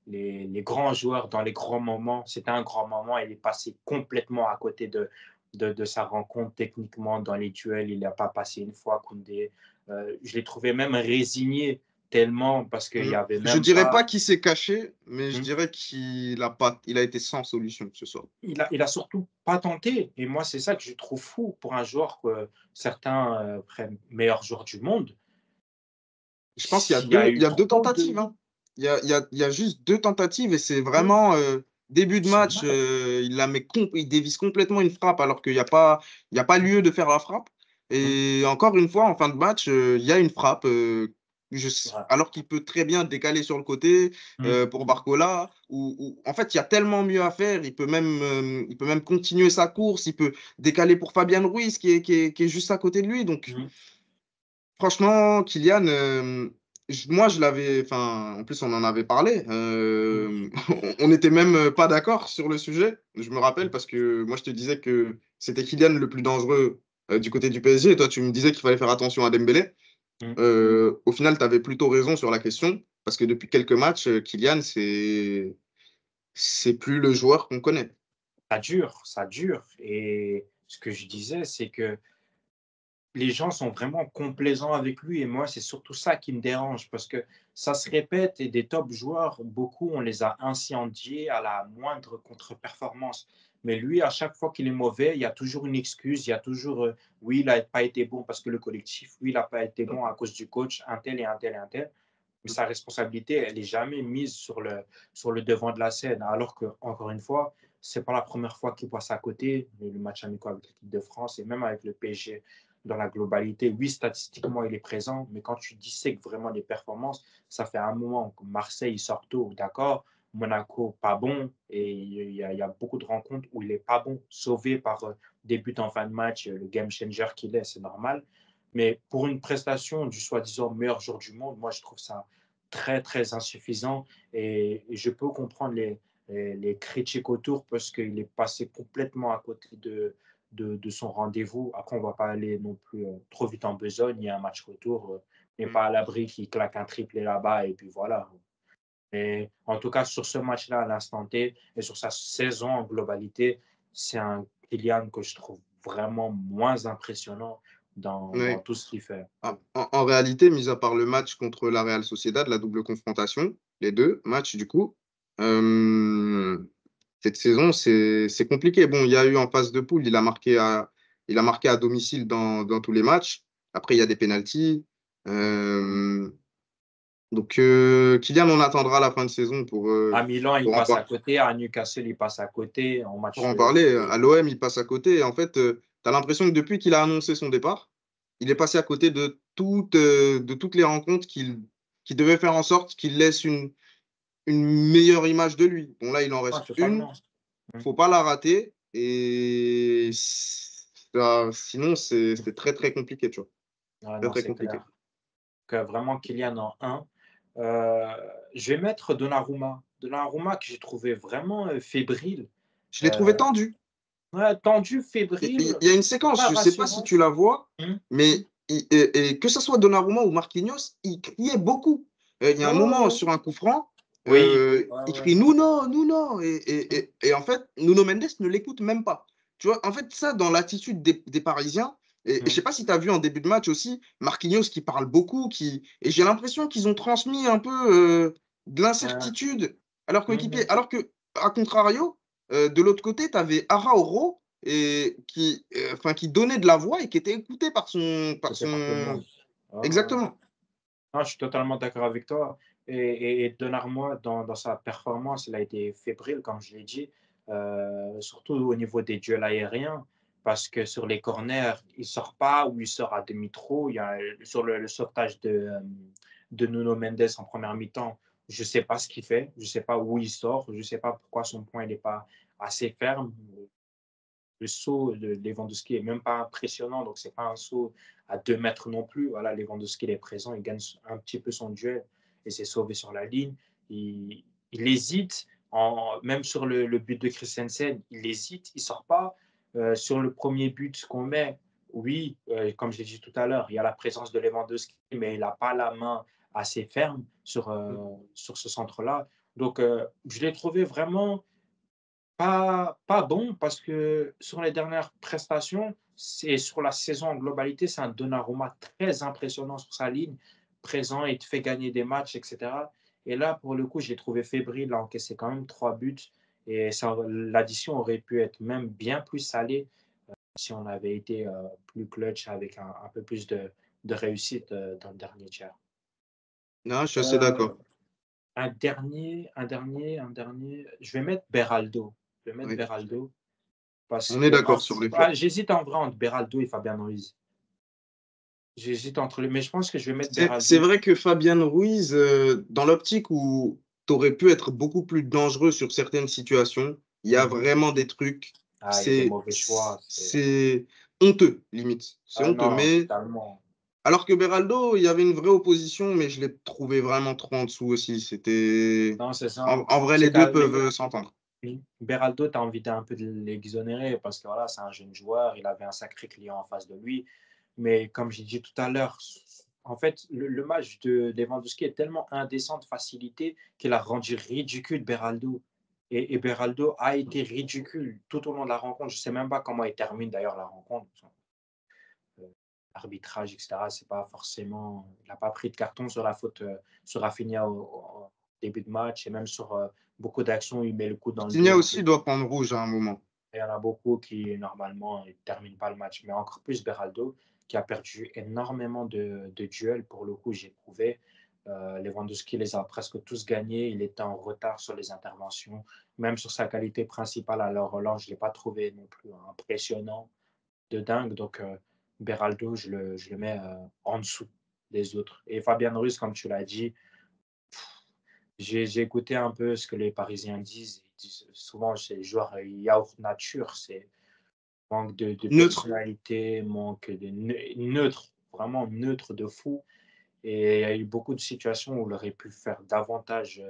les grands joueurs dans les grands moments. C'était un grand moment. Il est passé complètement à côté de sa rencontre techniquement dans les duels. Il n'a pas passé une fois Koundé. Je l'ai trouvé même résigné tellement parce qu'il n'y avait Je même dirais pas. pas qu'il s'est caché, mais je Hmm. dirais qu'il a été sans solution ce soir. Il a surtout pas tenté. Et moi, c'est ça que je trouve fou pour un joueur que certains prennent meilleur joueur du monde. Je pense qu'il y a Il y a deux, il eu y a deux trop tentatives, de. hein. Il y a juste deux tentatives et c'est Mmh. vraiment début de C'est match, mal. il dévisse complètement une frappe alors qu'il n'y a pas lieu de faire la frappe. Mmh. Et encore une fois, en fin de match, il y a une frappe, Ouais. alors qu'il peut très bien décaler sur le côté Mmh. pour Barcola. En fait, il y a tellement mieux à faire. Il peut même continuer sa course. Il peut décaler pour Fabian Ruiz qui est juste à côté de lui. Donc, Mmh. franchement, Kylian, moi, je l'avais. Enfin, en plus, on en avait parlé. Mmh. On n'était même pas d'accord sur le sujet. Je me rappelle Mmh. parce que moi, je te disais que c'était Kylian le plus dangereux du côté du PSG. Et toi, tu me disais qu'il fallait faire attention à Dembélé. Mmh. Au final, tu avais plutôt raison sur la question parce que depuis quelques matchs, Kylian, c'est plus le joueur qu'on connaît. Ça dure, ça dure. Et ce que je disais, c'est que les gens sont vraiment complaisants avec lui et moi, c'est surtout ça qui me dérange parce que ça se répète et des top joueurs, beaucoup, on les a incendiés à la moindre contre-performance. Mais lui, à chaque fois qu'il est mauvais, il y a toujours une excuse, il y a toujours oui, il n'a pas été bon parce que le collectif, oui, il n'a pas été bon à cause du coach, un tel et un tel et un tel. Mais sa responsabilité, elle n'est jamais mise sur le devant de la scène. Alors que, encore une fois, c'est pas la première fois qu'il passe à côté. Le match amical avec l'équipe de France et même avec le PSG dans la globalité. Oui, statistiquement, il est présent, mais quand tu dissèques vraiment les performances, ça fait un moment que Marseille sort tôt, d'accord. Monaco, pas bon. Et il y a beaucoup de rencontres où il n'est pas bon, sauvé par des buts en fin de match, le game changer qu'il est, c'est normal. Mais pour une prestation du soi-disant meilleur joueur du monde, moi, je trouve ça très, très insuffisant. Et je peux comprendre les critiques autour parce qu'il est passé complètement à côté de son rendez-vous. Après, on ne va pas aller non plus trop vite en besogne. Il y a un match retour. On n'est Mm. pas à l'abri qu'il claque un triplé là-bas et puis voilà. Mais en tout cas, sur ce match-là, à l'instant T, et sur sa saison en globalité, c'est un Kylian que je trouve vraiment moins impressionnant dans Ouais. tout ce qu'il fait. En réalité, mis à part le match contre la Real Sociedad, la double confrontation, les deux matchs du coup, euh, cette saison, c'est compliqué. Bon, il y a eu en phase de poule, il a marqué à domicile dans tous les matchs. Après, il y a des pénaltys. Euh, donc, Kylian, on attendra la fin de saison À Milan, il pour en passe à par- côté. À Newcastle, il passe à côté. En pour match en parler. de- À l'OM, il passe à côté. Et en fait, tu as l'impression que depuis qu'il a annoncé son départ, il est passé à côté de toutes les rencontres qui devaient faire en sorte qu'il laisse une meilleure image de lui. Bon, là, il en Ah, reste une. totalement. Mm. Faut pas la rater. Et sinon, c'est très, très compliqué, tu vois. Ah, Très, non, très c'est compliqué. clair. Que vraiment, Kylian en un. Je vais mettre Donnarumma. Donnarumma que j'ai trouvé vraiment fébrile. Je l'ai trouvé Euh, tendu. ouais, tendu, Il fébrile, y a une séquence, pas je sais pas si rassurant. tu la vois, Mm. mais et que ce soit Donnarumma ou Marquinhos, il criait beaucoup. Il y a un Ouais, moment ouais. sur un coup franc, Oui, ouais, il ouais. crie Nuno, Nuno, Mm. et en fait, Nuno Mendes ne l'écoute même pas. Tu vois, en fait, ça, dans l'attitude des Parisiens, et je Mm. sais pas si tu as vu en début de match aussi, Marquinhos qui parle beaucoup, et j'ai l'impression qu'ils ont transmis un peu de Ouais. l'incertitude à leurs coéquipiers. Mhm. Alors que, à contrario, de l'autre côté, tu avais Arauro enfin, qui donnait de la voix et qui était écouté par C'était par tout le son... monde. Ouais, ouais. Exactement. Non, je suis totalement d'accord avec toi. Et Donnarumma, dans sa performance, il a été fébrile, comme je l'ai dit, surtout au niveau des duels aériens, parce que sur les corners, il ne sort pas ou il sort à demi-trop. Il y a, sur le sauvetage de Nuno Mendes en première mi-temps, je ne sais pas ce qu'il fait, je ne sais pas où il sort, je ne sais pas pourquoi son point n'est pas assez ferme. Le saut de Lewandowski est même pas impressionnant, donc c'est pas un saut à 2 mètres non plus. Voilà, Lewandowski est présent, il gagne un petit peu son duel et s'est sauvé sur la ligne. Il hésite, même sur le but de Christensen, il hésite, il sort pas. Sur le premier but qu'on met, oui, comme je l'ai dit tout à l'heure, il y a la présence de Lewandowski, mais il n'a pas la main assez ferme sur ce centre-là. Donc, je l'ai trouvé vraiment pas bon parce que sur les dernières prestations, c'est sur la saison en globalité, c'est un Donnarumma très impressionnant sur sa ligne, présent, il te fait gagner des matchs, et cetera. Et là, pour le coup, je l'ai trouvé fébrile, il a encaissé quand même 3 buts et ça l'addition aurait pu être même bien plus salée, si on avait été, plus clutch avec un peu plus de réussite, dans le dernier tiers. Non, je suis assez Heu d'accord. un dernier, je vais mettre Beraldo. Je vais mettre Oui. Beraldo. Parce On est que d'accord sur l'effort. j'hésite en vrai entre Beraldo et Fabian Ruiz. J'hésite entre les mais je pense que je vais mettre C'est Beraldo. vrai que Fabian Ruiz, dans l'optique où tu aurais pu être beaucoup plus dangereux sur certaines situations, il y a Mmh. vraiment des trucs, Ah, il y a des mauvais choix, c'est honteux, limite. C'est ah honteux. non, Mais totalement. alors que Beraldo, il y avait une vraie opposition, mais je l'ai trouvé vraiment trop en dessous aussi. Non, c'est En, ça. en vrai, les C'est deux qu'à peuvent les s'entendre. Beraldo, tu as envie d'un peu de l'exonérer parce que voilà, c'est un jeune joueur, il avait un sacré client en face de lui. Mais comme j'ai dit tout à l'heure, en fait, le match de Lewandowski est tellement indécent de facilité qu'il a rendu ridicule Beraldo. Et Beraldo a été ridicule tout au long de la rencontre. Je ne sais même pas comment il termine d'ailleurs la rencontre. Arbitrage, etc. C'est pas forcément. Il n'a pas pris de carton sur la faute sur Rafinha au début de match et même sur beaucoup d'actions où il met le coup dans le Signa dos et aussi tout. doit prendre rouge à un moment. Il y en a beaucoup qui, normalement, ne terminent pas le match. Mais encore plus Beraldo, qui a perdu énormément de duels. Pour le coup, j'ai trouvé. Lewandowski les a presque tous gagnés. Il était en retard sur les interventions. Même sur sa qualité principale à la relance, je ne l'ai pas trouvé non plus impressionnant de dingue. Donc, Beraldo, je le mets en dessous des autres. Et Fabian Ruiz, comme tu l'as dit, j'ai écouté un peu ce que les Parisiens disent. Ils disent souvent, c'est le joueur yaourt nature. C'est manque de Neutre. personnalité, manque de neutre, vraiment neutre de fou. Et il y a eu beaucoup de situations où il aurait pu faire davantage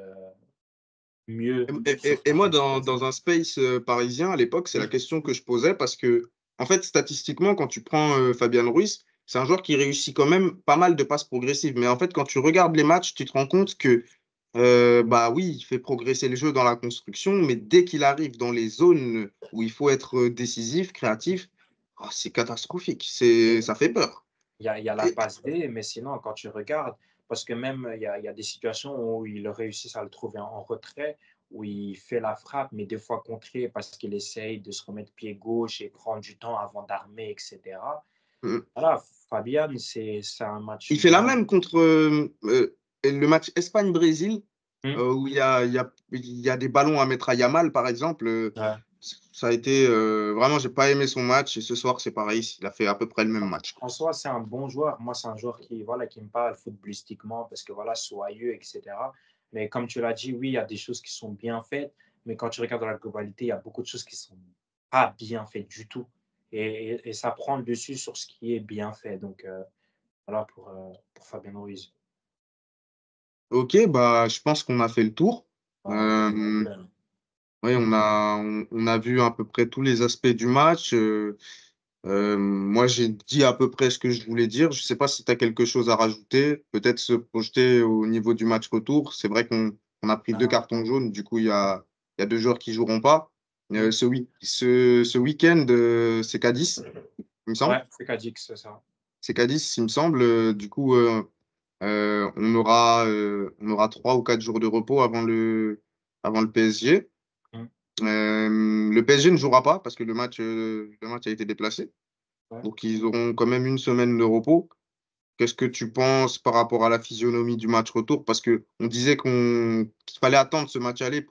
mieux Et sur moi, certaines dans un space parisien, à l'époque, c'est la choses. question que je posais parce que, en fait, statistiquement, quand tu prends Fabian Ruiz, c'est un joueur qui réussit quand même pas mal de passes progressives. Mais en fait, quand tu regardes les matchs, tu te rends compte que, bah oui, il fait progresser le jeu dans la construction, mais dès qu'il arrive dans les zones où il faut être décisif, créatif, oh, c'est catastrophique. Ça fait peur. Il y a la Et- passe D, mais sinon, quand tu regardes, parce que même il y a des situations où ils réussissent à le trouver en retrait, où il fait la frappe, mais des fois contré parce qu'il essaye de se remettre pied gauche et prendre du temps avant d'armer, etc. mm. Voilà, Fabian, c'est un match Il fait la vraiment. même contre le match Espagne-Brésil, Hmm. où il y a des ballons à mettre à Yamal, par exemple. Ouais. Ça a été vraiment, j'ai pas aimé son match. Et ce soir, c'est pareil. Il a fait à peu près le même match. En soi, c'est un bon joueur. Moi, c'est un joueur voilà, qui me parle footballistiquement parce que voilà, soyeux, etc. Mais comme tu l'as dit, oui, il y a des choses qui sont bien faites. Mais quand tu regardes dans la globalité, il y a beaucoup de choses qui sont pas bien faites du tout. Et ça prend le dessus sur ce qui est bien fait. Donc, voilà pour Fabien Ruiz. Ok, bah, je pense qu'on a fait le tour. Bah, nickel, Euh, nickel. oui, on a vu à peu près tous les aspects du match. Moi, j'ai dit à peu près ce que je voulais dire. Je ne sais pas si tu as quelque chose à rajouter. Peut-être se projeter au niveau du match retour. C'est vrai qu'on a pris deux Ah, cartons jaunes. Du coup, il y a deux joueurs qui ne joueront pas. hmm. Ce week-end, c'est Cadiz, il me semble. Ouais, c'est Cadix, c'est ça. C'est Cadiz, il me semble. Du coup, on aura 3 ou 4 jours de repos avant le PSG. Hmm. Le PSG ne jouera pas parce que le match a été déplacé. Ouais. Donc, ils auront quand même une semaine de repos. Qu'est-ce que tu penses par rapport à la physionomie du match retour? Parce que on disait qu'il fallait attendre ce match aller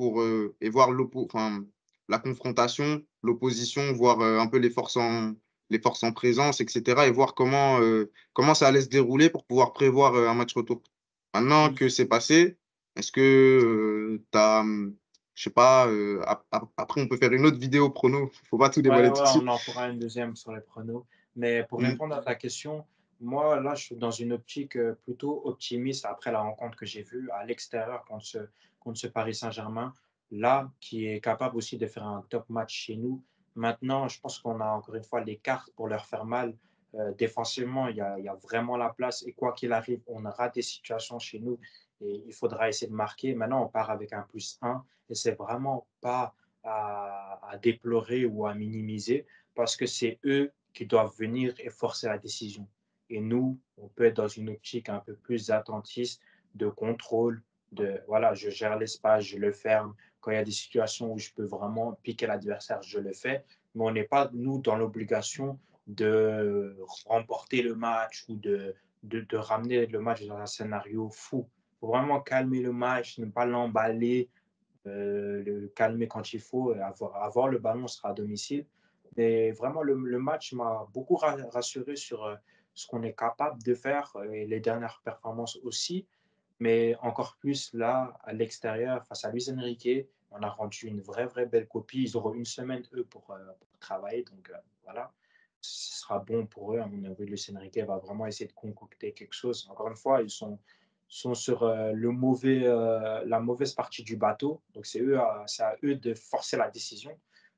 et voir la confrontation, l'opposition, voir un peu les forces en présence, etc. Et voir comment ça allait se dérouler pour pouvoir prévoir un match retour. Maintenant Hmm. que c'est passé, est-ce que tu as, je sais pas, après on peut faire une autre vidéo prono, faut pas tout Ouais, déballer tout ouais, de suite. on en fera une deuxième sur les pronos. Mais pour Mm. répondre à ta question, moi, là, je suis dans une optique plutôt optimiste après la rencontre que j'ai vue à l'extérieur contre ce Paris Saint-Germain, là, qui est capable aussi de faire un top match chez nous. Maintenant, je pense qu'on a encore une fois les cartes pour leur faire mal. Défensivement, il y a vraiment la place et quoi qu'il arrive, on aura des situations chez nous et il faudra essayer de marquer. Maintenant, on part avec un +1 et c'est vraiment pas à déplorer ou à minimiser parce que c'est eux qui doivent venir et forcer la décision. Et nous, on peut être dans une optique un peu plus attentiste de contrôle, de voilà, je gère l'espace, je le ferme. Quand il y a des situations où je peux vraiment piquer l'adversaire, je le fais. Mais on n'est pas, nous, dans l'obligation de remporter le match ou de ramener le match dans un scénario fou. Il faut vraiment calmer le match, ne pas l'emballer, le calmer quand il faut, et avoir le ballon, on sera à domicile. Mais vraiment, le match m'a beaucoup rassuré sur ce qu'on est capable de faire et les dernières performances aussi. Mais encore plus là, à l'extérieur, face à Luis Enrique, on a rendu une vraie, vraie belle copie. Ils auront une semaine, eux, pour travailler. Donc voilà, ce sera bon pour eux. À mon avis, Luis Enrique va vraiment essayer de concocter quelque chose. Encore une fois, ils sont sur la mauvaise partie du bateau. Donc c'est à eux de forcer la décision.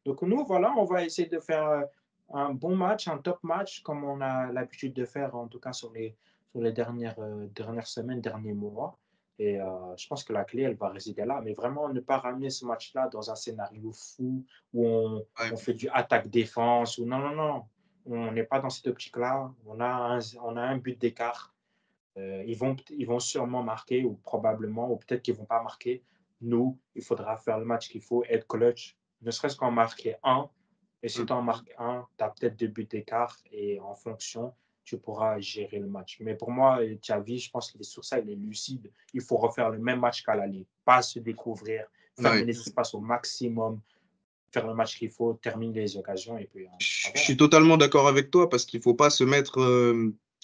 Donc nous, voilà, on va essayer de faire un bon match, un top match, comme on a l'habitude de faire, en tout cas sur les dernières semaines, derniers mois. Et je pense que la clé, elle va résider là. Mais vraiment, ne pas ramener ce match-là dans un scénario fou où on Ouais. fait du attaque-défense. Ou non, non, non. On n'est pas dans cette optique-là. On a un but d'écart. Ils vont sûrement marquer, ou probablement, ou peut-être qu'ils ne vont pas marquer. Nous, il faudra faire le match qu'il faut, être clutch, ne serait-ce qu'en marquer un. Et si tu en marques un, tu as peut-être 2 buts d'écart et en fonction, tu pourras gérer le match. Mais pour moi, Xavi, je pense qu'il est sur ça, il est lucide. Il faut refaire le même match qu'à l'aller, pas se découvrir, fermer Ouais. les espaces au maximum, faire le match qu'il faut, terminer les occasions et puis Je voilà. suis totalement d'accord avec toi parce qu'il ne faut pas se mettre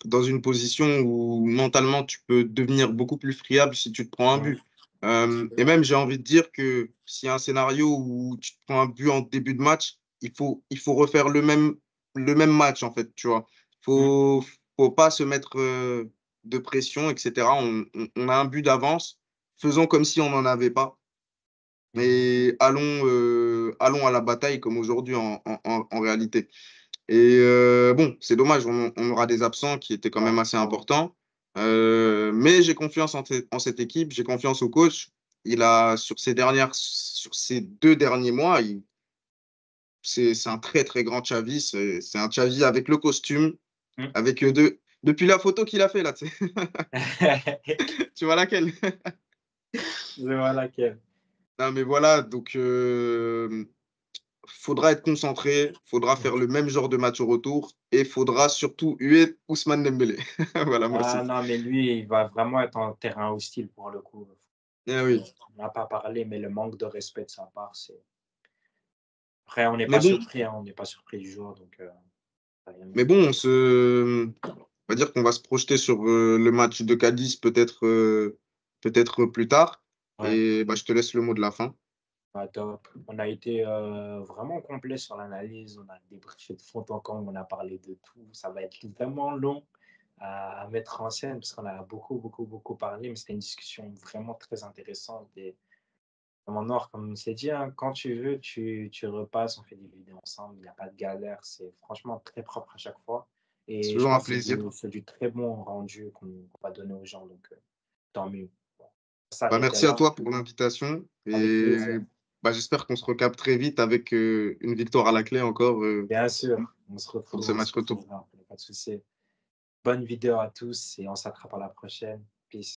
dans une position où mentalement tu peux devenir beaucoup plus friable si tu te prends un Ouais. but. Et même, j'ai envie de dire que s'il y a un scénario où tu te prends un but en début de match, il faut refaire le même match en fait, tu vois. Mm. Faut pas se mettre de pression, etc. On a un but d'avance, faisons comme si on n'en avait pas. Mais allons à la bataille comme aujourd'hui en réalité. Et bon, c'est dommage, on aura des absents qui étaient quand même Ouais. assez importants. Mais j'ai confiance en cette équipe, j'ai confiance au coach. Il a, sur ces 2 derniers mois, c'est un très très grand Xavi. C'est un Xavi avec le costume, Mm. avec depuis la photo qu'il a fait là, tu sais. Tu vois laquelle? Je vois laquelle. Non, mais voilà, donc faudra être concentré, faudra faire le même genre de match au retour et faudra surtout huer Ousmane Dembélé. Voilà, moi Ah c'est. non, mais lui, il va vraiment être en terrain hostile pour le coup. Eh oui. On n'a pas parlé, mais le manque de respect de sa part, c'est. Après, on n'est Mais pas bon, surpris, hein, on n'est pas surpris du jour, donc rien de mais dire. bon, on va dire qu'on va se projeter sur le match de Cadiz peut-être plus tard. Ouais, Et bah, je te laisse le mot de la fin. bah, top. On a été vraiment complet sur l'analyse, on a débriefé de fond en comble, on a parlé de tout. Ça va être vraiment long à mettre en scène parce qu'on a beaucoup, beaucoup, beaucoup parlé, mais c'était une discussion vraiment très intéressante. Et comme Noir, comme on s'est dit, hein, quand tu veux, tu repasses, on fait des vidéos ensemble, il n'y a pas de galère, c'est franchement très propre à chaque fois. C'est Et je toujours un pense que plaisir. c'est du très bon rendu qu'on va donner aux gens, donc tant mieux. Bon, on va Bah, s'arrêter merci à là, toi pour l'invitation. avec Et plaisir. bah, j'espère qu'on se recapte très vite avec une victoire à la clé encore Bien sûr, pour ce on se match retour. retrouvera, y a pas de souci. Bonne vidéo à tous et on s'attrape à la prochaine. Peace.